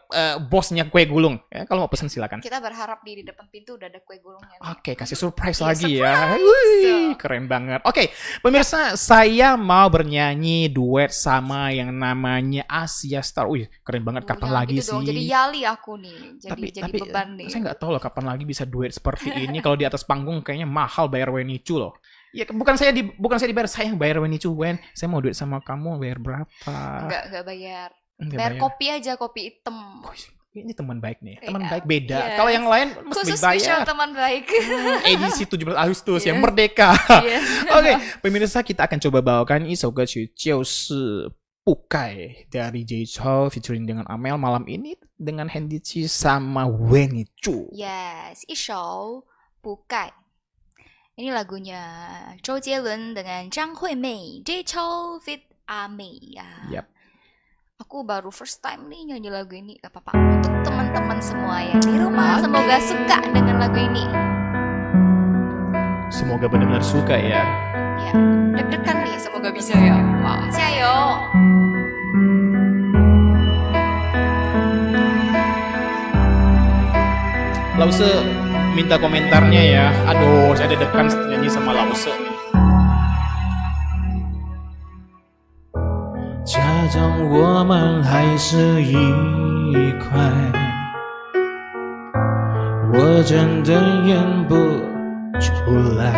bosnya Kue Gulung. Ya, kalau mau pesan silakan. Kita berharap di depan pintu udah ada Kue Gulungnya nih. Oke, kasih surprise Iya, lagi ya. surprise. Wih, keren banget. Oke, pemirsa, saya mau bernyanyi duet sama yang namanya Asia Star. Wih, keren banget. Kapan Jangan lagi gitu dong, sih? jadi yali aku nih. Jadi Tapi beban nih. saya nggak tahu loh kapan lagi bisa duet seperti ini. Kalau di atas panggung kayaknya mahal bayar Wenicu loh. Ya bukan saya dibayar, saya yang bayar Wenicu, Wen. Saya mau duet sama kamu bayar berapa? Enggak bayar. Nggak Bayar bayar. kopi aja, kopi hitam. Oh, ini teman baik nih. Teman Iya. baik beda. Yes. Kalau yang lain mesti Khusus spesial bayar. teman baik. Edisi 17 Agustus Yes. yang merdeka. Yes. Oke, pemirsa, kita akan coba bawakan 一首歌曲就是不盖 dari Jay Chou featuring dengan Amel malam ini dengan Handy Chi sama Weni Chu. Yes, 一首不盖. Ini lagunya Zhou Jielun dengan Zhang Huimei, Jay Chou feat Amei ya. Yap. Aku baru first time nih nyanyi lagu ini. Gak apa-apa. Untuk teman-teman semua yang di rumah, semoga suka dengan lagu ini. Semoga benar-benar suka ya. Ya, deg-degan nih, semoga bisa ya. Wow, 加油! Lause minta komentarnya ya. Aduh, saya deg-degan nyanyi sama Lause nih. 假装我们还是一块，我真的演不出来，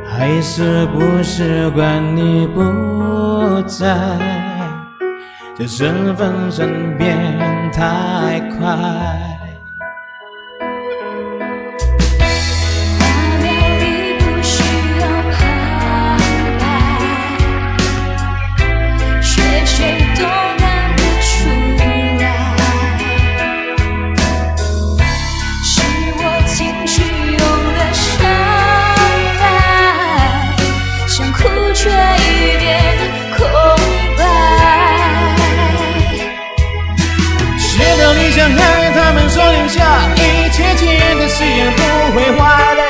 还是不是管你不在，这身份转变太快。画面里不需要旁白，学谁都看不出来，是我情绪用了上来，想哭却一点空白。写到你想爱他们说留下一切纪念的誓言不会坏的，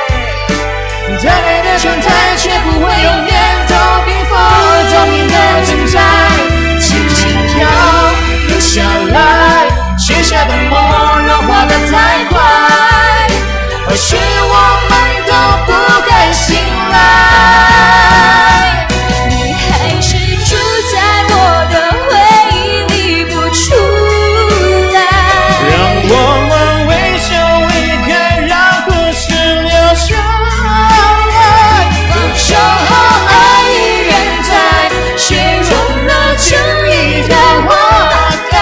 再美的状态却不会永远都冰封，透明的存在，轻轻飘留下来，写下的梦融化的太快，或许我们都不该醒来。你还是住在我的回忆里不出来，让我们微笑离开，让故事留下来。放手后爱依然在，雪融了成一条花开，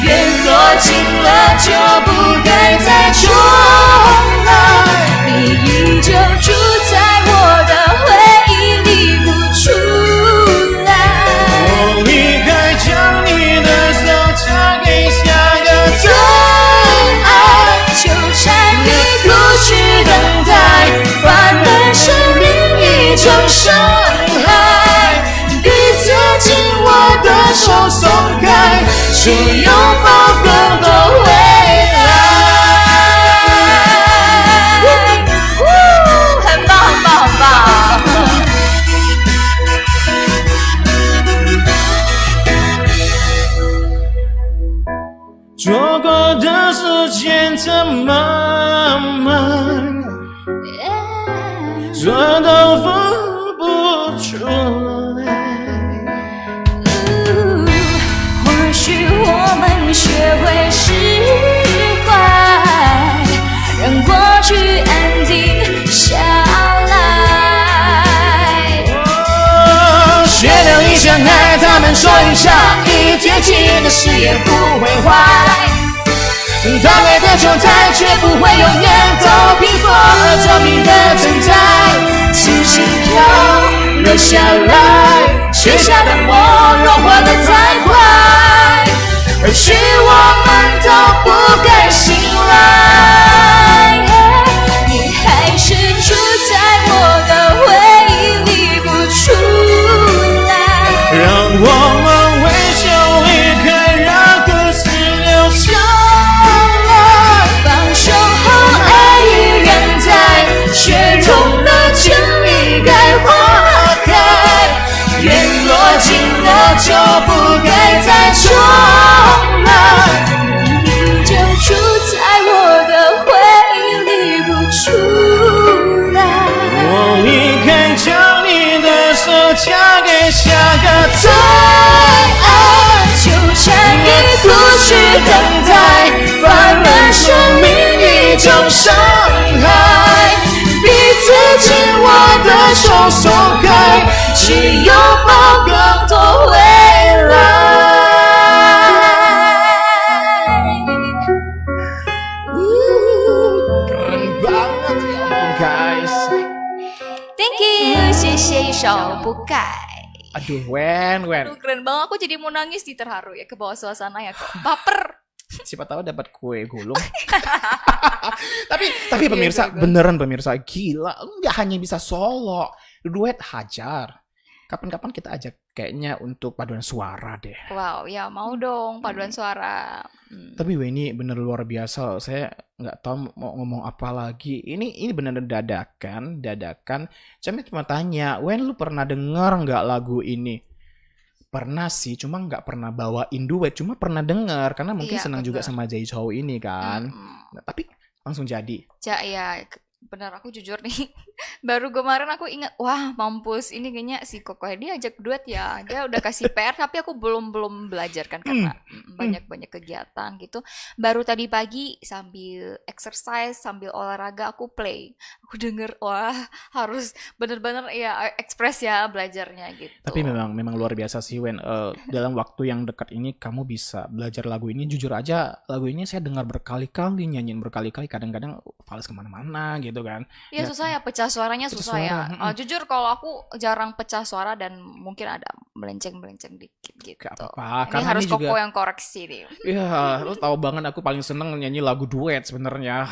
缘若尽了就不该再重来，你依旧住在我的回忆里不出来。我离开，将你的手交给下个最爱纠缠于故事等待，反而是另一种伤害。彼此紧握的手松开，去拥抱更多未来。很棒，很棒，很棒！错过的时间这么慢，说都付不出来。或许我们学会释怀，让过去安静下来。写了你想爱他们说留下一切纪念的誓言不会坏，再美的状态却不会永远都冰封，透明的存在，轻轻飘留下来，写下的梦融化的太快，或许我们都不该醒来。你还是住在我的回忆里不出来，让我们微笑嫁给下个在爱纠缠一故事等待，反而生命一种伤害。彼此紧握的手松开，去拥抱更多未来。keren banget ya ampun guys. Thank you， 谢谢一首不改。 Aduh Wen Aduh, keren banget, aku jadi mau nangis di terharu ya, ke bawah suasana ya kok. Baper. siapa tahu dapat kue gulung. tapi pemirsa Iya, beneran pemirsa gila, nggak hanya bisa solo, duet hajar. Kapan-kapan kita ajak kayaknya untuk paduan suara deh. Wow, ya mau dong paduan suara. Tapi ini bener luar biasa loh. Saya nggak tahu mau ngomong apa lagi. Ini bener dadakan. Cuma tanya, Wen lu pernah denger nggak lagu ini? Pernah sih, cuma nggak pernah bawain duet. Cuma pernah denger karena mungkin Iya, senang juga bener. sama Jay Chou ini kan. Nah, tapi langsung jadi. Ya, benar aku jujur nih. Baru kemarin aku ingat, wah mampus ini kayaknya si Koko dia ajak duet ya. Dia udah kasih PR tapi aku belum belajar kan karena banyak kegiatan gitu. Baru tadi pagi sambil exercise, sambil olahraga aku play. Aku denger, wah harus bener-bener ya ekspres ya belajarnya gitu. Tapi memang luar biasa sih Wen. Dalam waktu yang dekat ini kamu bisa belajar lagu ini. Jujur aja lagu ini saya dengar berkali-kali, nyanyiin berkali-kali. Kadang-kadang fals kemana-mana gitu kan. Ya susah ya, pecah suaranya Pecah susah ya. suara, Jujur kalau aku jarang pecah suara dan mungkin ada melenceng-melenceng dikit gitu. Gak apa-apa. Ini Karena harus ini juga Koko yang koreksi nih. ya, lu tahu banget aku paling seneng nyanyi lagu duet sebenarnya.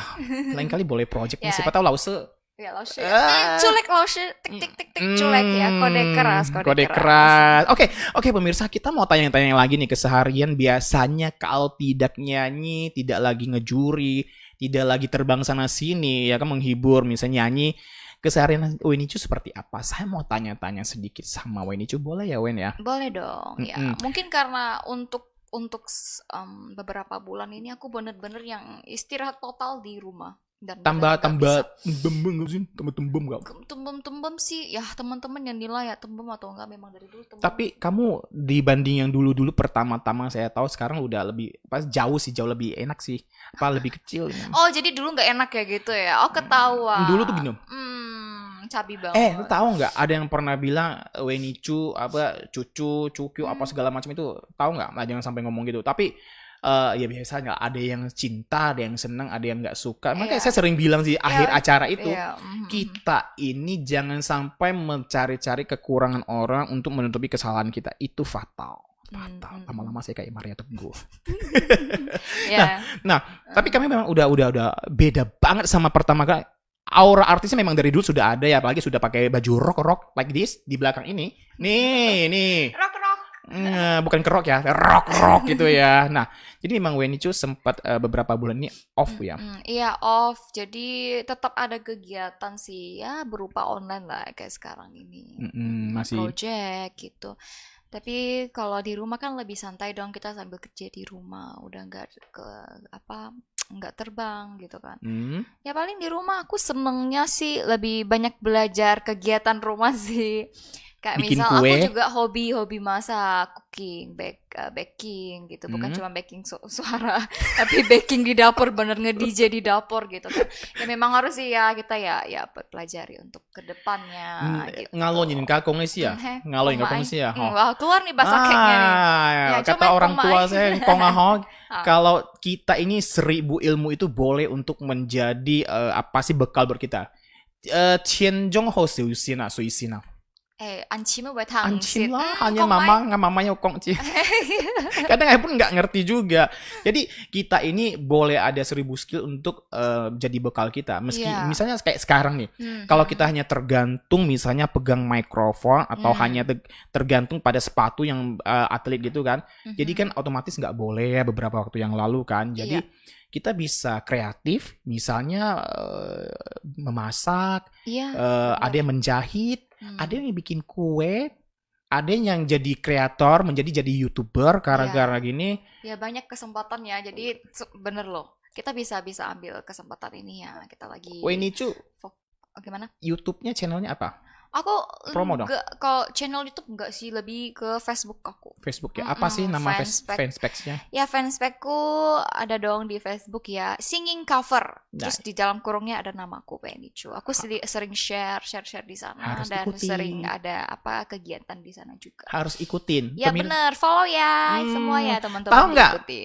Lain kali boleh project nih, Ya. siapa tahu Lause. Ya, Lause. Ah. Culek Lause, tik culek ya, kode keras, Kode keras. Oke pemirsa, kita mau tanya-tanya lagi nih keseharian biasanya kalau tidak nyanyi, tidak lagi ngejuri, tidak lagi terbang sana sini, ya kan menghibur, misalnya nyanyi, keseharian Wenicu seperti apa? Saya mau tanya-tanya sedikit sama Wenicu, boleh ya Wen ya? Boleh dong. Ya, mungkin karena untuk beberapa bulan ini aku bener-bener yang istirahat total di rumah. Dan Tambah bener-bener nggak tembem gak sih? Tambah tembem gak? tembem sih ya, teman-teman yang nilai ya tembem atau enggak, memang dari dulu tembem. Tapi kamu dibanding yang dulu-dulu pertama-tama saya tahu sekarang udah lebih jauh lebih enak sih. Apa lebih kecil? Oh, jadi dulu nggak enak ya gitu ya? Oh, ketawa. Dulu tuh gini. Cabi banget. Lu tahu nggak? Ada yang pernah bilang Wenicu apa cucu apa segala macam itu, tahu nggak? Nah, jangan sampai ngomong gitu. Tapi ya biasanya ada yang cinta, ada yang senang, ada yang nggak suka. Makanya saya sering bilang sih akhir acara itu, kita ini jangan sampai mencari-cari kekurangan orang untuk menutupi kesalahan kita. Itu fatal. Lama-lama saya kayak Maria Teguh. Nah, tapi kami memang udah beda banget sama pertama kali. Aura artisnya memang dari dulu sudah ada ya, apalagi sudah pakai baju rock like this di belakang ini. Nih. Rock. Bukan kerok ya, rock gitu ya. Nah, jadi memang Wenicu sempat beberapa bulan ini off ya. Iya, off. Jadi tetap ada kegiatan sih ya, berupa online lah kayak sekarang ini. Masih project gitu. Tapi kalau di rumah kan lebih santai dong, kita sambil kerja di rumah, udah nggak terbang gitu kan. Ya paling di rumah aku senengnya sih lebih banyak belajar kegiatan rumah sih. Kayak bikin misal kue. Aku juga hobi masak, cooking, baking gitu. Bukan cuma baking suara, tapi baking di dapur, bener nge-DJ di dapur gitu kan. Ya memang harus sih ya kita ya pelajari untuk kedepannya gitu. Ngalonin kakongnya sih ya. Ngalonin kakongnya sih ya. Wah, keluar nih bahasa keknya nih. Ya, kata orang tua saya kongahong, kalau kita ini 1000 ilmu itu boleh untuk menjadi apa sih bekal buat kita. 千中后随心啊，随心啊。Ancim lah, hanya mamanya kong cie. Kadang saya pun nggak ngerti juga. Jadi kita ini boleh ada 1000 skill untuk jadi bekal kita. Meski misalnya kayak sekarang nih, kalau kita hanya tergantung misalnya pegang mikrofon atau hanya tergantung pada sepatu yang atlet gitu kan. Jadi kan otomatis nggak boleh ya beberapa waktu yang lalu kan. Jadi kita bisa kreatif, misalnya memasak, ada yang menjahit, ada yang bikin kue, ada yang jadi kreator, jadi YouTuber gara-gara gini. Ya banyak kesempatan ya, jadi bener loh, kita bisa ambil kesempatan ini ya, kita lagi. Wenicu, gimana? YouTube-nya channelnya apa? Aku Promo dong. enggak, kalau channel YouTube enggak sih, lebih ke Facebook aku. Facebook ya. Apa sih nama fanspage-nya? Ya fanspage-ku ada dong di Facebook ya. Singing cover. Terus di dalam kurungnya ada namaku Wenichu. Aku sering share di sana Harus dan ikutin. sering ada kegiatan di sana juga. Harus ikutin. Ya bener, follow ya semua ya teman-teman.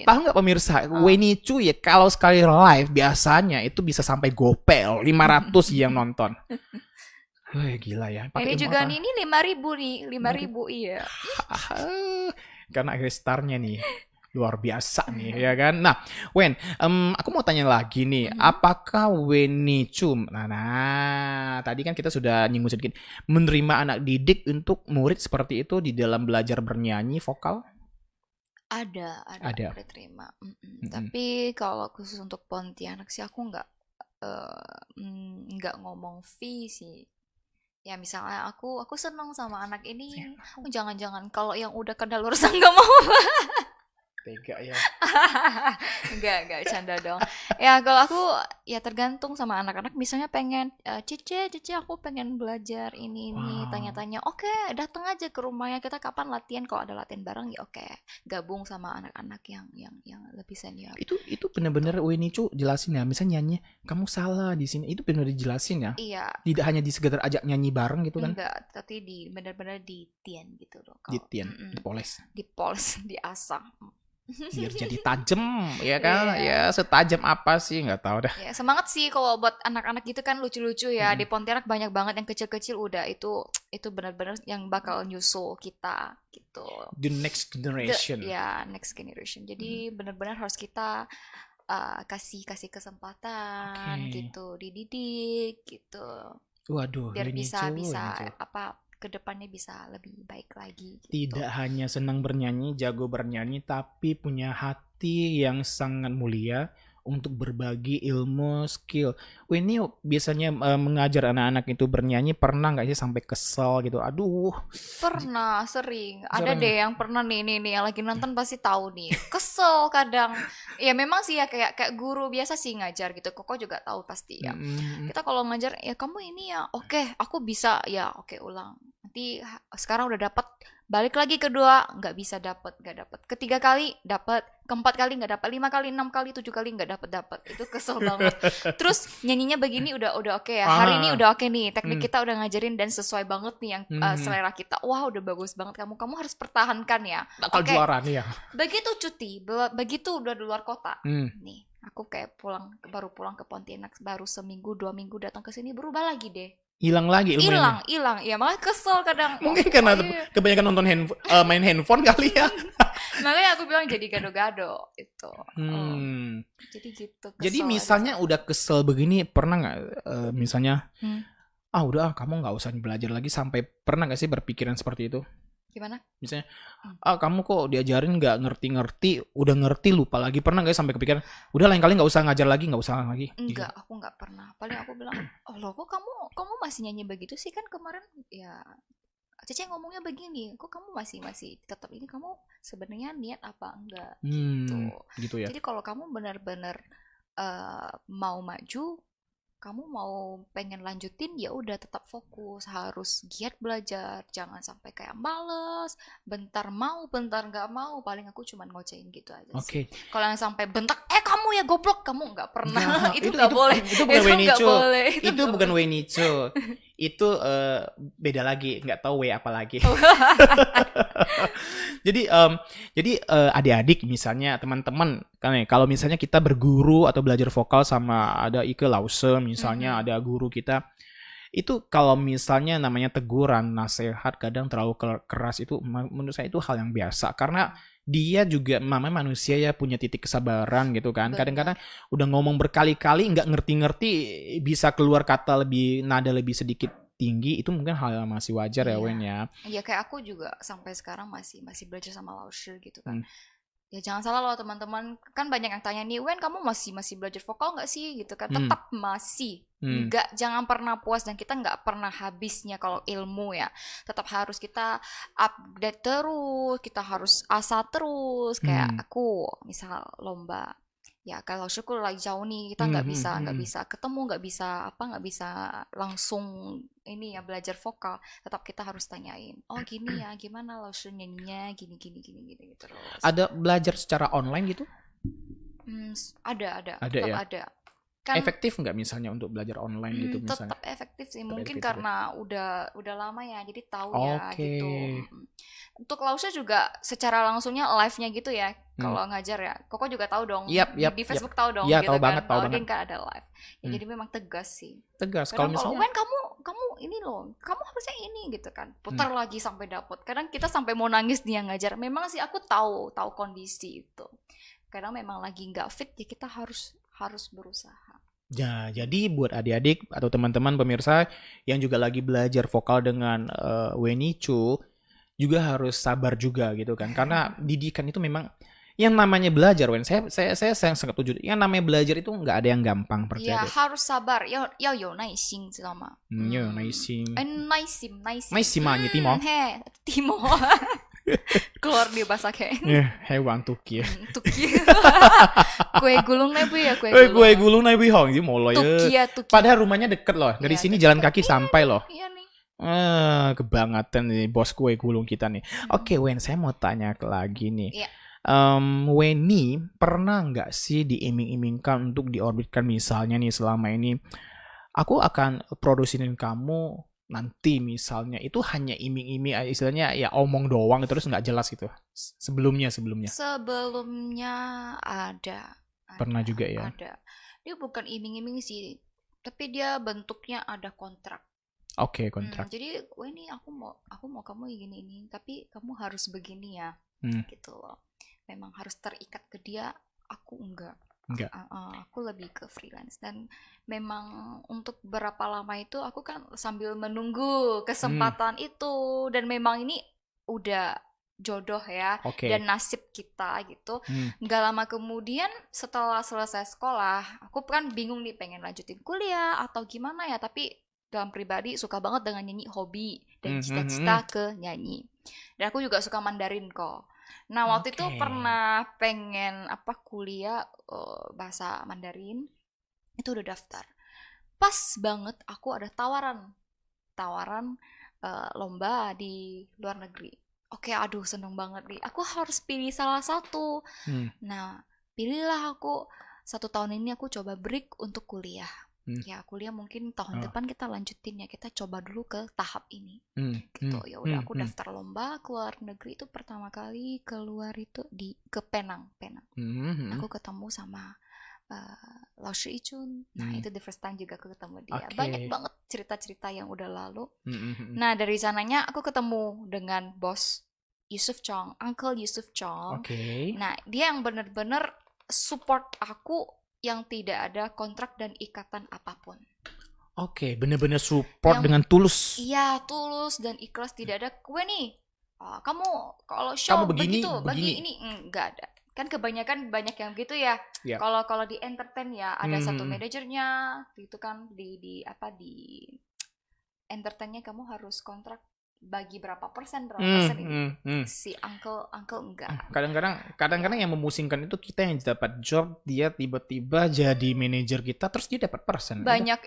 Tahu nggak pemirsa, Wenichu ya kalau sekali live biasanya itu bisa sampai gopel 500 yang nonton. Wah, gila ya. Ini juga nih, ini 5.000 nih, 5.000 iya. Karena gestarnya nih luar biasa nih ya kan. Nah, Wen, aku mau tanya lagi nih, apakah Wenichu, nah, tadi kan kita sudah nyinggung sedikit, menerima anak didik untuk murid seperti itu di dalam belajar bernyanyi vokal? Ada terima. Tapi kalau khusus untuk Pontianak sih aku nggak ngomong fee sih. Ya misalnya aku seneng sama anak ini, jangan-jangan kalau yang udah kadaluarsa nggak mau. Tega ya. Enggak, canda dong. Ya kalau aku ya tergantung sama anak-anak, misalnya pengen Cice aku pengen belajar ini tanya-tanya. Oke, datang aja ke rumahnya, kita kapan latihan, kalau ada latihan bareng ya oke. Gabung sama anak-anak yang lebih senior. Itu benar-benar Wenichu jelasin ya, misalnya nyanyi kamu salah di sini, itu benar dijelasin ya. Iya. Tidak hanya di sekedar ajak nyanyi bareng gitu kan. Enggak, tapi benar-benar ditien gitu loh. Dipoles, diasah. Biar jadi tajam ya kan. Ya setajam apa sih nggak tahu dah. Ya, semangat sih kalau buat anak-anak gitu kan, lucu-lucu ya. Di Pontianak banyak banget yang kecil-kecil udah itu benar-benar yang bakal nyusul kita gitu. The next generation. Next generation. Jadi benar-benar harus kita kasih kesempatan gitu, dididik gitu. Waduh, biar bisa kedepannya bisa lebih baik lagi gitu. Tidak hanya senang bernyanyi, jago bernyanyi, tapi punya hati yang sangat mulia untuk berbagi ilmu, skill. Ini biasanya mengajar anak-anak itu bernyanyi, pernah nggak sih sampai kesel gitu? Aduh. Pernah, sering. Ada deh yang pernah nih yang lagi nonton pasti tahu nih. Kesel kadang. Ya memang sih ya kayak guru biasa sih ngajar gitu. Koko juga tahu pasti ya. Kita kalau ngajar ya kamu ini ya, oke, aku bisa ya, oke ulang. Nanti sekarang udah dapat, balik lagi kedua nggak dapat, ketiga kali dapat, keempat kali nggak dapat, 5 kali, 6 kali, 7 kali nggak dapat, itu kesel banget. Terus nyanyinya begini udah oke ya, hari ini udah oke nih, teknik kita udah ngajarin dan sesuai banget nih yang selera kita, wah udah bagus banget, kamu harus pertahankan ya. Bakal juara nih ya. Begitu cuti, begitu udah di luar kota, nih aku kayak baru pulang ke Pontianak, baru seminggu 2 minggu datang ke sini, berubah lagi deh. Hilang lagi ilmunya. Hilang. Ya malah kesel kadang. Mungkin karena kebanyakan nonton main handphone kali ya. Makanya aku bilang jadi gado-gado itu. Jadi gitu. Jadi misalnya udah kesel begini, pernah nggak misalnya, udah kamu nggak usah belajar lagi, sampai pernah nggak sih berpikiran seperti itu? Gimana? Misalnya, kamu kok diajarin nggak ngerti-ngerti, udah ngerti lupa lagi, pernah nggak sampai kepikiran, udah lain kali nggak usah ngajar lagi, nggak usah lagi? Enggak, aku nggak pernah. Paling aku bilang, loh kok kamu masih nyanyi begitu sih, kan kemarin ya Cece ngomongnya begini, kok kamu masih tetap ini, kamu sebenarnya niat apa enggak gitu ya. Jadi kalau kamu benar-benar mau maju, kamu mau pengen lanjutin, ya udah tetap fokus, harus giat belajar, jangan sampai kayak males, bentar mau bentar nggak mau. Paling aku cuman ngocein gitu aja sih. Kalau yang sampai bentak, kamu ya goblok, kamu nggak pernah. Itu nggak boleh. Itu bukan Wenichu. Itu bukan Wenichu. Itu beda lagi, nggak tahu apa lagi. Jadi adik-adik misalnya, teman-teman kan ya, kalau misalnya kita berguru atau belajar vokal sama ada Ike Lause misalnya, ada guru kita, itu kalau misalnya namanya teguran, nasihat kadang terlalu keras, itu menurut saya itu hal yang biasa, karena dia juga manusia ya, punya titik kesabaran gitu kan. Kadang-kadang udah ngomong berkali-kali nggak ngerti-ngerti, bisa keluar kata nada lebih sedikit tinggi, itu mungkin hal yang masih wajar ya Wen ya. Iya, kayak aku juga sampai sekarang masih belajar sama Lausher gitu kan. Ya jangan salah loh teman-teman, kan banyak yang tanya nih, Wen kamu masih belajar vokal nggak sih gitu kan? Tetap masih, nggak, jangan pernah puas, dan kita nggak pernah habisnya kalau ilmu ya. Tetap harus kita update terus, kita harus asah terus. Kayak aku misal lomba ya kalau syukur lagi jauh nih kita Hmm, nggak bisa ketemu, nggak bisa langsung ini ya belajar vokal, tetap kita harus tanyain, oh gini ya gimana lo nyanyinya gini gini gini gini terus. Ada belajar secara online gitu? Ada Ada tetap ya? ada kan. Efektif nggak misalnya untuk belajar online gitu misalnya? Tetap efektif sih, Tetap mungkin efektif ya? karena udah lama ya, jadi tahu ya Oke. gitu. Untuk Lausnya juga secara langsungnya live-nya gitu ya, Hmm. kalau ngajar ya. Koko juga tahu dong, Yap, di, yap, di yap. Facebook tahu dong Iya, gitu tahu kan. banget, tahu Oh, dia banget. kan ada live. Ya, Hmm. jadi memang tegas sih. Tegas. Kalau Kadang kalau misalnya, Wen kamu ini loh, kamu harusnya ini gitu kan. Putar lagi sampai dapet. Kadang kita sampai mau nangis dia ngajar. Memang sih aku tahu kondisi itu. Kadang memang lagi nggak fit ya kita harus berusaha. ya, jadi buat adik-adik atau teman-teman pemirsa yang juga lagi belajar vokal dengan Weni Chu, juga harus sabar juga gitu kan. Karena didikan itu memang yang namanya belajar, Wen. Saya sangat setuju. Yang namanya belajar itu nggak ada yang gampang, percaya Ya deh. harus sabar, 要有耐心，知道吗？ Yo, nice. 耐心，耐心。 Nice mah, Timo. He, Timo. Keluar di bahasa kayak Hewan tuki. Tuki. Kue gulung nebu ya, kue Gue gulung. gulung naik bihong gitu mulai. Tuki ya, tuki. Padahal rumahnya deket loh. Dari Iya, sini deket. jalan kaki sampai loh. Iya nih. Kebangetan nih bos kue gulung kita nih. Oke, Wen, saya mau tanya lagi nih. Iya. Weni pernah nggak sih diiming-imingkan untuk diorbitkan misalnya nih selama ini aku akan produksiin kamu nanti misalnya itu hanya iming-iming istilahnya ya omong doang terus nggak jelas gitu sebelumnya Sebelumnya ada. Pernah juga ya? Ada. Dia bukan iming-iming sih, tapi dia bentuknya ada kontrak. Oke, kontrak. Jadi, wah ini aku mau kamu ini, tapi kamu harus begini ya, gitu loh. Memang harus terikat ke dia, aku enggak. Aku lebih ke freelance dan memang untuk berapa lama itu aku kan sambil menunggu kesempatan itu dan memang ini udah jodoh ya dan nasib kita gitu. Nggak lama kemudian setelah selesai sekolah, aku kan bingung nih pengen lanjutin kuliah atau gimana ya, tapi dalam pribadi suka banget dengan nyanyi, hobi dan cita-cita ke nyanyi. Dan aku juga suka Mandarin kok. Nah, waktu itu pernah pengen kuliah bahasa Mandarin. Itu udah daftar. Pas banget aku ada tawaran lomba di luar negeri. Oke, aduh seneng banget nih. Aku harus pilih salah satu. Nah, pilihlah aku. 1 tahun ini aku coba break untuk kuliah. Ya, kuliah mungkin tahun depan kita lanjutin ya. Kita coba dulu ke tahap ini. Gitu. Ya udah aku daftar lomba ke luar negeri itu pertama kali keluar itu ke Penang. Aku ketemu sama Lao Shi Ichun. Nah, itu the first time juga aku ketemu dia. Banyak banget cerita-cerita yang udah lalu. Nah, dari sananya aku ketemu dengan bos Yusuf Chong, Uncle Yusuf Chong. Nah, dia yang bener-bener support aku yang tidak ada kontrak dan ikatan apapun. Bener-bener support dengan tulus. Iya, tulus dan ikhlas, tidak ada kue nih. Kamu kalau show begini, begitu, bagi ini enggak ada. Kan kebanyakan banyak yang gitu ya. Kalau di entertain ya ada satu manajernya gitu kan di entertainnya kamu harus kontrak bagi berapa persen ini. Si uncle enggak. Kadang-kadang yang memusingkan itu kita yang dapat job, dia tiba-tiba jadi manajer kita terus dia dapat persen. Banyak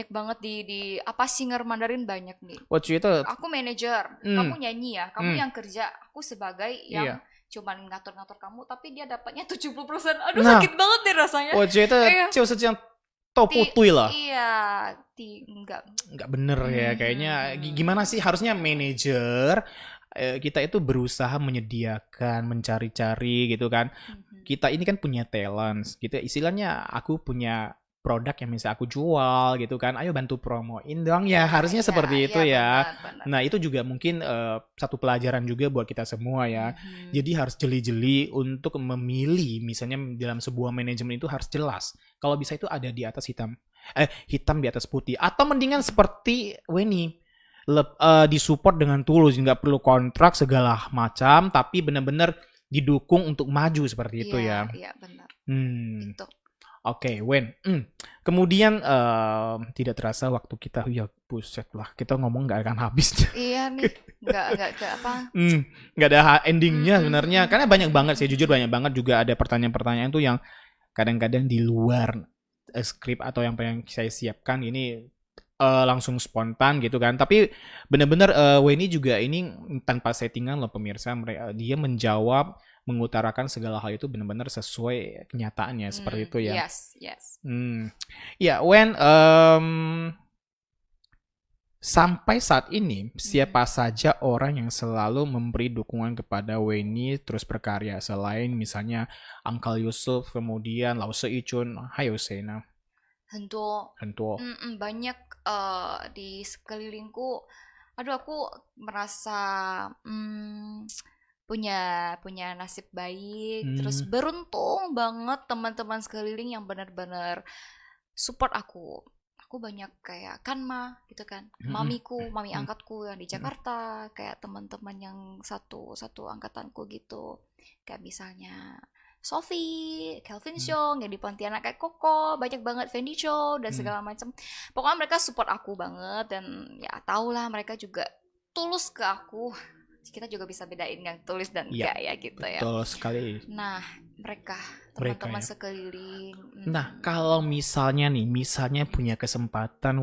banget di singer Mandarin banyak nih. Waktu itu aku manajer, kamu nyanyi ya, kamu yang kerja, aku sebagai yang cuman ngatur-ngatur kamu, tapi dia dapatnya 70%. Aduh, sakit banget nih rasanya. Waktu itu putui lah. Iya, enggak bener ya kayaknya. Gimana sih harusnya manajer kita itu berusaha menyediakan, mencari-cari gitu kan. Kita ini kan punya talent gitu. Istilahnya aku punya produk yang bisa aku jual gitu kan. Ayo bantu promoin dong ya. Harusnya seperti itu ya. Benar. Nah, itu juga mungkin satu pelajaran juga buat kita semua ya. Jadi harus jeli-jeli untuk memilih, misalnya dalam sebuah manajemen itu harus jelas. Kalau bisa itu ada di atas hitam di atas putih. Atau mendingan seperti Weni, disupport dengan tulus, nggak perlu kontrak segala macam, tapi benar-benar didukung untuk maju seperti itu ya. Iya, benar. Itu. Oke, Wen. Kemudian tidak terasa waktu kita, ya buset lah, kita ngomong nggak akan habis. Iya nih, nggak ke apa? Nggak ada endingnya sebenarnya, karena banyak banget, saya jujur banyak banget juga ada pertanyaan-pertanyaan tuh yang kadang-kadang di luar skrip atau yang pengen saya siapkan ini langsung spontan gitu kan. Tapi bener-bener Weni juga ini tanpa settingan loh pemirsa. Dia menjawab, mengutarakan segala hal itu benar-benar sesuai kenyataannya seperti itu ya. Yes. Ya, sampai saat ini siapa saja orang yang selalu memberi dukungan kepada Weni terus berkarya selain misalnya Uncle Yusuf, kemudian Lao Seichun, Hayo Sena. 很多 Hentuo. banyak di sekelilingku. Aduh, aku merasa punya nasib baik, terus beruntung banget teman-teman sekeliling yang benar-benar support aku. Aku banyak kayak Kanma gitu kan, mami angkatku yang di Jakarta, kayak teman-teman yang satu angkatanku gitu, kayak misalnya Sophie, Kelvin Xiong yang di Pontianak, kayak Koko, banyak banget Fendi Cho dan segala macam. Pokoknya mereka support aku banget, dan ya tau lah mereka juga tulus ke aku. Kita juga bisa bedain yang tulus dan enggak ya gitu ya. Betul sekali. Nah, teman-teman ya. sekeliling. Nah, kalau misalnya punya kesempatan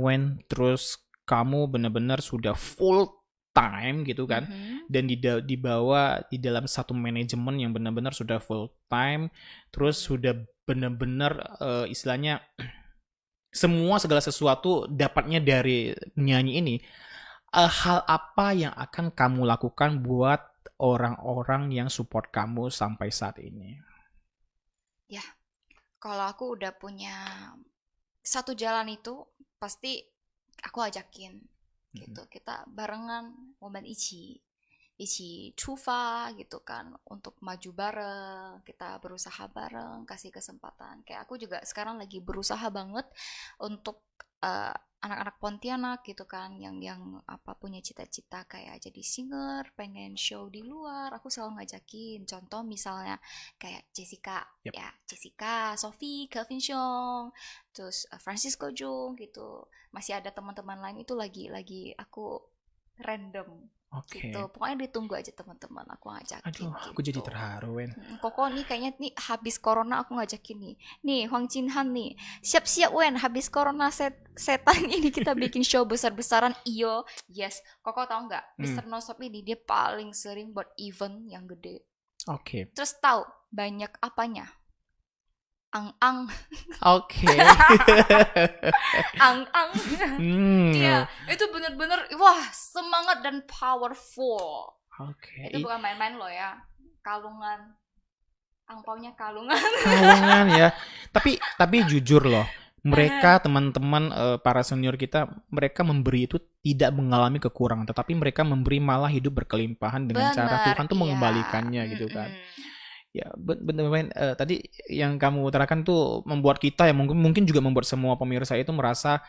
terus kamu benar-benar sudah full time gitu kan, dan dibawa di dalam satu manajemen yang benar-benar sudah full time, terus sudah benar-benar istilahnya segala sesuatu dapatnya dari nyanyi ini, hal apa yang akan kamu lakukan buat orang-orang yang support kamu sampai saat ini? Ya, kalau aku udah punya satu jalan itu, pasti aku ajakin gitu. Kita barengan, momen ichi cufa gitu kan, untuk maju bareng, kita berusaha bareng, kasih kesempatan. Kayak aku juga sekarang lagi berusaha banget untuk anak-anak Pontianak gitu kan, yang punya cita-cita kayak jadi singer, pengen show di luar, aku selalu ngajakin. Contoh misalnya kayak Jessica, Sophie, Kelvin Xiong, terus Francisco Jung gitu. Masih ada teman-teman lain itu lagi aku random. Gitu. Pokoknya ditunggu aja teman-teman, aku ngajakin. Aduh, aku jadi terharu, Koko nih kayaknya nih habis corona aku ngajakin nih. Nih, Huang Jinhan nih. Siap-siap habis corona setan ini kita bikin show besar-besaran. Iyo, yes. Koko tahu nggak? Mr. Nosop ini dia paling sering buat event yang gede. Terus tahu banyak apanya? Ang-ang. Ang-ang. Iya, itu bener-bener wah, semangat dan powerful. Itu bukan main-main loh ya. Kalungan. Angpaunya kalungan. Kalungan ya. Tapi jujur loh, mereka teman-teman para senior kita, mereka memberi itu tidak mengalami kekurangan, tetapi mereka memberi malah hidup berkelimpahan dengan cara Tuhan tuh mengembalikannya gitu kan. Ya, benar-benar tadi yang kamu utarakan tuh membuat kita ya, mungkin juga membuat semua pemirsa itu merasa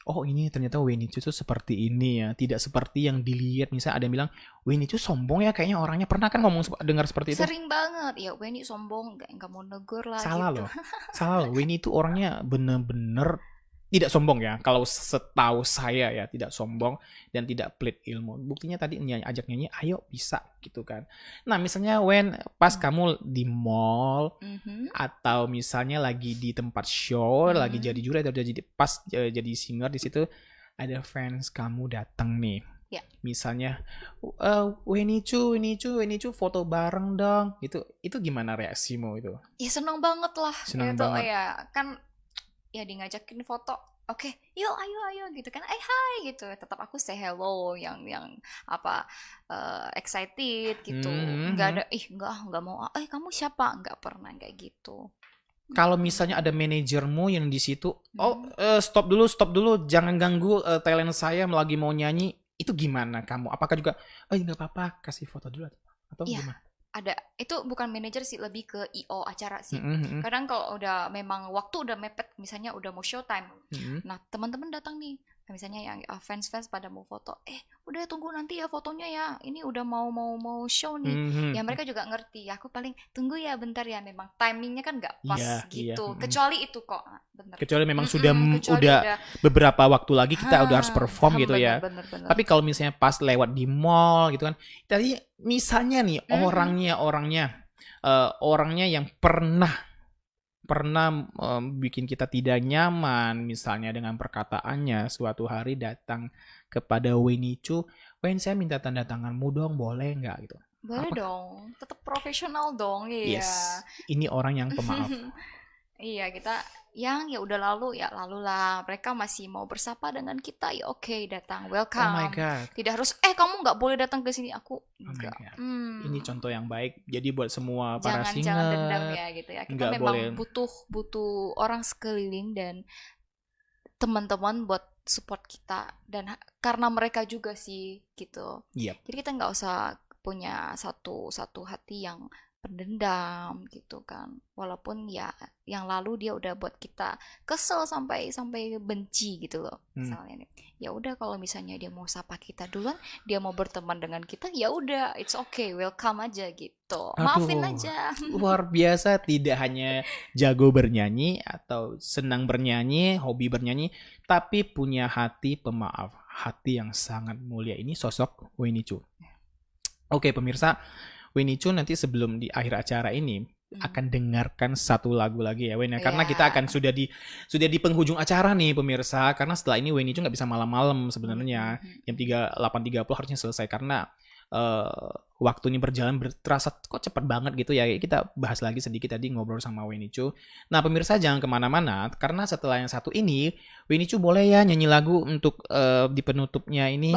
oh ini ternyata Weni Chu tuh seperti ini ya, tidak seperti yang dilihat. Misalnya ada yang bilang Weni Chu sombong ya, kayaknya orangnya, pernah kan dengar seperti itu? Sering banget ya, Weni sombong, nggak mau negur lah. Salah gitu. Salah loh, Weni itu orangnya bener-bener tidak sombong ya, kalau setahu saya ya, tidak sombong dan tidak pelit ilmu. Buktinya tadi ajak nyanyi, ayo bisa gitu kan. Nah misalnya pas kamu di mall atau misalnya lagi di tempat show, lagi jadi juri atau jadi singer, di situ ada fans kamu datang nih. Misalnya Weni Chu foto bareng dong, itu gimana reaksimu itu? Ya seneng banget lah. Seneng banget. Ya kan, ya di ngajakin foto, oke, yuk ayo gitu kan, hai gitu, tetap aku say hello, yang excited gitu, nggak ada nggak mau, kamu siapa, nggak pernah kayak gitu. Kalau misalnya ada manajermu yang di situ, stop dulu, jangan ganggu talent saya lagi mau nyanyi, itu gimana kamu? Apakah juga, nggak apa-apa, kasih foto dulu atau gimana? Ada, itu bukan manajer sih, lebih ke IO acara sih. Kadang kalau udah memang waktu udah mepet, misalnya udah mau showtime, nah teman-teman datang nih, misalnya yang fans pada mau foto, udah tunggu nanti ya fotonya ya, ini udah mau show nih. Ya mereka juga ngerti, aku paling tunggu ya bentar ya, memang timingnya kan nggak pas gitu. Kecuali itu kok, bener. Kecuali memang udah beberapa waktu lagi kita udah harus perform gitu ya. Bener. Tapi kalau misalnya pas lewat di mall gitu kan, tadi misalnya nih orangnya yang pernah pernah bikin kita tidak nyaman, misalnya dengan perkataannya, suatu hari datang kepada Winnie Chu, Wen saya minta tanda tanganmu dong, boleh nggak gitu? Boleh Apa? dong, tetap profesional dong, iya. Yes, ini orang yang pemaaf. Iya, kita yang ya udah lalu ya lalu lah. Mereka masih mau bersapa dengan kita ya oke datang, Oh my welcome. God. Tidak harus kamu nggak boleh datang ke sini aku Oh my enggak. God. Ini contoh yang baik. Jadi buat semua para Jangan dendam singer, ya gitu ya. Kita nggak memang boleh. butuh orang sekeliling dan teman-teman buat support kita dan karena mereka juga sih gitu. Yep. Jadi kita nggak usah punya satu hati yang pendendam gitu kan. Walaupun ya yang lalu dia udah buat kita kesel sampai benci gitu loh. Misalnya nih. Ya udah kalau misalnya dia mau sapa kita duluan, dia mau berteman dengan kita, ya udah it's okay, welcome aja gitu. Maafin aja. Luar biasa, tidak hanya jago bernyanyi atau senang bernyanyi, hobi bernyanyi, tapi punya hati pemaaf, hati yang sangat mulia. Ini sosok Winnie Chu. Oke pemirsa, Winnie Chu nanti sebelum di akhir acara ini akan dengarkan satu lagu lagi ya Wen ya. Karena kita akan sudah di penghujung acara nih pemirsa. Karena setelah ini Winnie Chu nggak bisa malam-malam sebenarnya. Jam 8.30 harusnya selesai karena waktunya berjalan terasa kok cepat banget gitu ya. Kita bahas lagi sedikit tadi ngobrol sama Winnie Chu. Nah pemirsa jangan kemana-mana karena setelah yang satu ini Winnie Chu boleh ya nyanyi lagu untuk di penutupnya ini.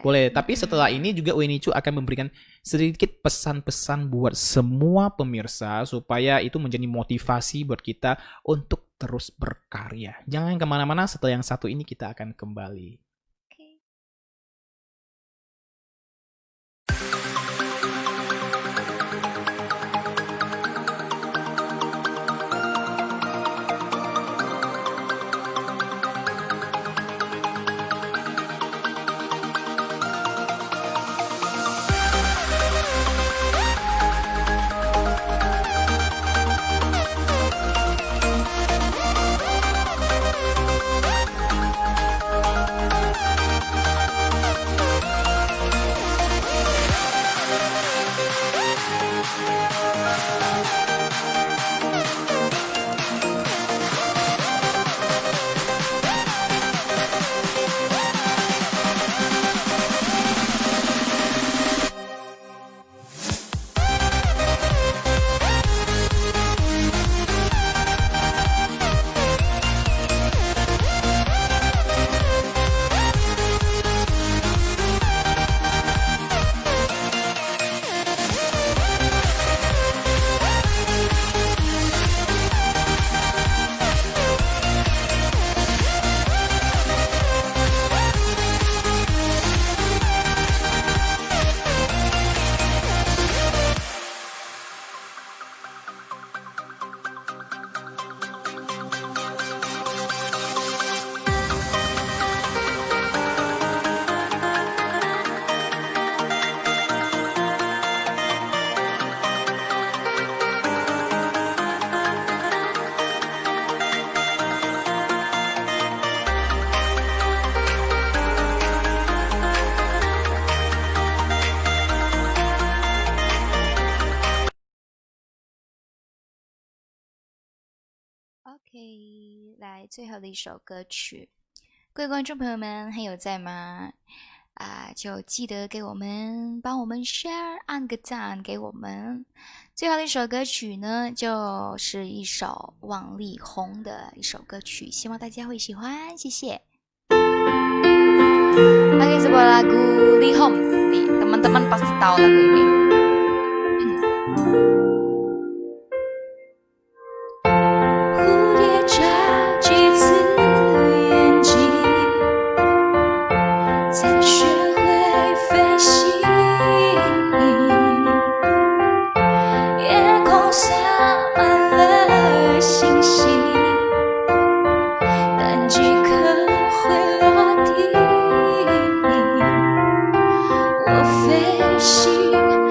Boleh. Tapi setelah ini juga Winnie Chu akan memberikan sedikit pesan-pesan buat semua pemirsa supaya itu menjadi motivasi buat kita untuk terus berkarya. Jangan kemana-mana, setelah yang satu ini kita akan kembali. OK，来最后的一首歌曲，各位观众朋友们还有在吗？就记得帮我们 share 按个赞给我们。最后的一首歌曲呢，就是一首王力宏的一首歌曲，希望大家会喜欢，谢谢。Oke, sebuah lagu Lee Home nih, teman-teman pasti tahu lagu ini. 我飞行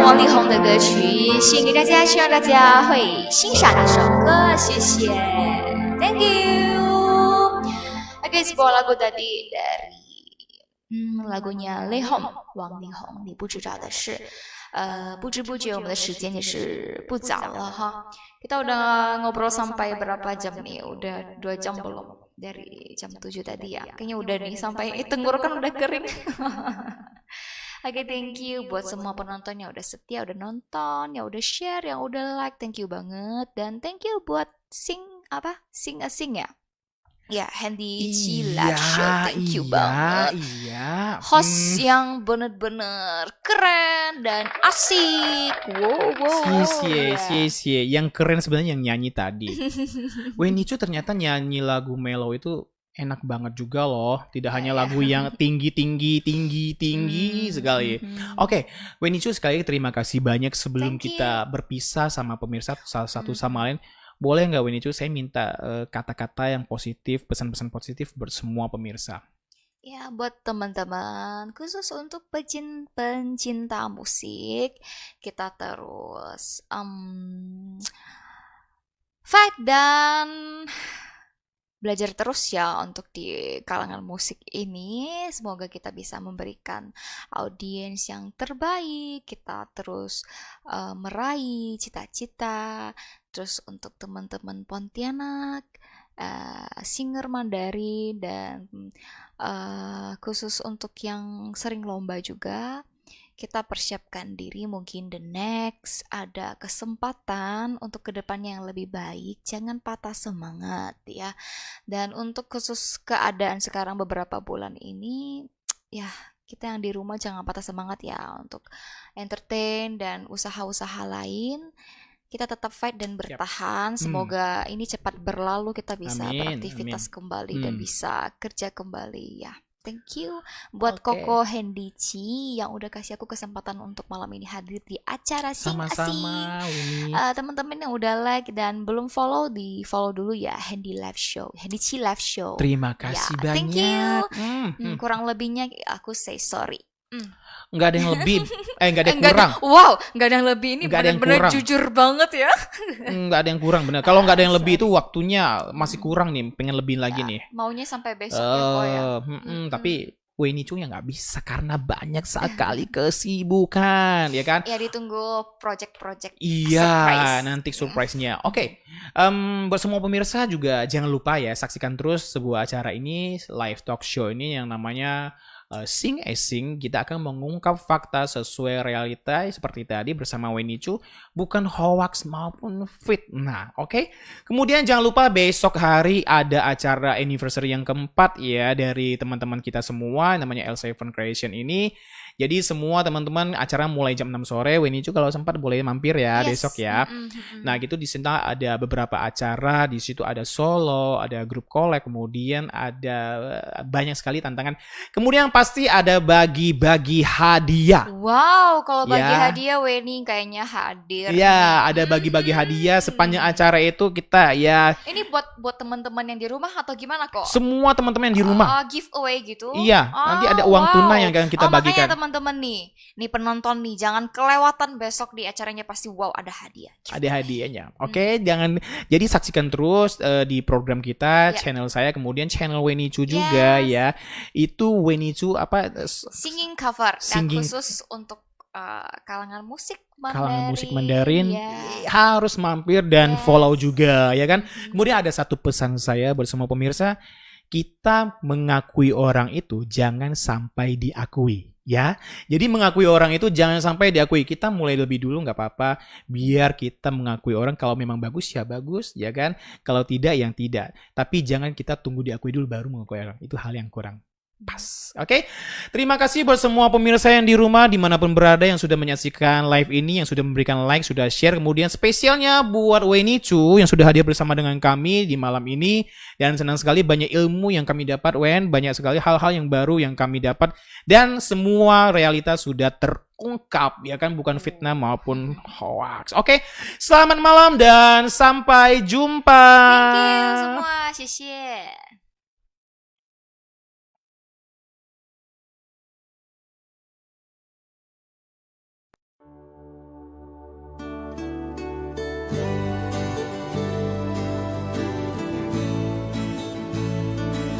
王力宏的歌曲，献给大家，希望大家会欣赏这首歌，谢谢 ，Thank you。Oke, sebuah lagu tadi dari lagunya Lihong, Wang Lihong，你不知道的是，不知不觉我们的时间也是不早了哈。Kita udah ngobrol sampai berapa jam nih? Udah 2 jam belum? Dari jam 7 tadi ya. Kayaknya udah nih sampai tenggorokan udah kering. Oke, thank you buat semua penonton yang udah setia, udah nonton, yang udah share, yang udah like. Thank you banget. Dan thank you buat sing ya. Ya, Handy Chi Live Show, thank you banget. Iya. Host yang bener-bener keren dan asik. Wow. Cie. Yang keren sebenarnya yang nyanyi tadi. Wenichu ternyata nyanyi lagu mellow itu enak banget juga loh. Tidak hanya lagu yang tinggi sekali. Oke, Wenichu sekali lagi terima kasih banyak sebelum kita berpisah sama pemirsa satu sama lain. Boleh nggak Wenichu saya minta kata-kata yang positif, pesan-pesan positif buat semua pemirsa. Ya, buat teman-teman, khusus untuk pencinta musik, kita terus fight dan belajar terus ya untuk di kalangan musik ini. Semoga kita bisa memberikan audiens yang terbaik. Kita terus meraih cita-cita. Terus untuk teman-teman Pontianak, singer Mandarin, dan khusus untuk yang sering lomba juga, kita persiapkan diri mungkin the next ada kesempatan untuk kedepannya yang lebih baik. Jangan patah semangat ya. Dan untuk khusus keadaan sekarang beberapa bulan ini, ya kita yang di rumah jangan patah semangat ya untuk entertain dan usaha-usaha lain. Kita tetap fight dan bertahan. Semoga ini cepat berlalu, kita bisa beraktivitas kembali dan bisa kerja kembali ya. Thank you buat Koko Handy Chi yang udah kasih aku kesempatan untuk malam ini hadir di acara Sing Asing. Teman-teman yang udah like dan belum follow, di follow dulu ya Handy Live Show, Handy Chi Live Show. Terima kasih banyak. Thank you. Kurang lebihnya aku say sorry. Nggak ada yang lebih, nggak ada yang kurang. Nggak ada yang lebih, ini benar-benar jujur banget ya. Nggak ada yang kurang bener. Kalau nggak ada yang lebih itu waktunya masih kurang nih, pengen lebih lagi nih. Maunya sampai besok ya. Tapi Wenichu yang nggak bisa karena banyak sekali kesibukan, ya kan? Ya ditunggu project-project. Iya, nanti surprise-nya. Oke. Buat semua pemirsa juga jangan lupa ya saksikan terus sebuah acara ini, live talk show ini yang namanya Sing Asing. Kita akan mengungkap fakta sesuai realita seperti tadi bersama Wenichu, bukan hoax maupun fitnah. Oke? Kemudian jangan lupa besok hari ada acara anniversary yang keempat ya dari teman-teman kita semua, namanya L7 Creation ini. Jadi semua teman-teman acara mulai jam 6 sore. Wenichu kalau sempat boleh mampir ya besok ya. Nah gitu di sana ada beberapa acara. Di situ ada solo, ada grup collab, kemudian ada banyak sekali tantangan. Kemudian pasti ada bagi-bagi hadiah. Wow, kalau bagi hadiah Weni kayaknya hadir. Ya, ada bagi-bagi hadiah sepanjang acara itu kita ya. Ini buat teman-teman yang di rumah atau gimana kok? Semua teman-teman yang di rumah. Giveaway gitu. Iya, nanti ada uang tunai yang akan kita bagikan. Makanya teman-teman nih penonton nih jangan kelewatan besok di acaranya, pasti ada hadiah. Ada hadiahnya. Oke, jangan, jadi saksikan terus di program kita, channel saya, kemudian channel Wenichu juga ya. Itu Wenichu singing cover yang khusus untuk kalangan musik Mandarin harus mampir dan follow juga ya kan. Kemudian ada satu pesan saya buat semua pemirsa, kita mengakui orang itu jangan sampai diakui ya. Jadi mengakui orang itu jangan sampai diakui. Kita mulai lebih dulu nggak apa-apa, biar kita mengakui orang. Kalau memang bagus ya bagus ya kan, kalau tidak yang tidak. Tapi jangan kita tunggu diakui dulu baru mengakui orang, itu hal yang kurang pas. Oke. Terima kasih buat semua pemirsa yang di rumah dimanapun berada yang sudah menyaksikan live ini, yang sudah memberikan like, sudah share. Kemudian spesialnya buat Wenichu yang sudah hadir bersama dengan kami di malam ini. Dan senang sekali banyak ilmu yang kami dapat, banyak sekali hal-hal yang baru yang kami dapat, dan semua realitas sudah terungkap ya kan, bukan fitnah maupun hoax. Oke. Selamat malam dan sampai jumpa. Thank you semua, 谢谢。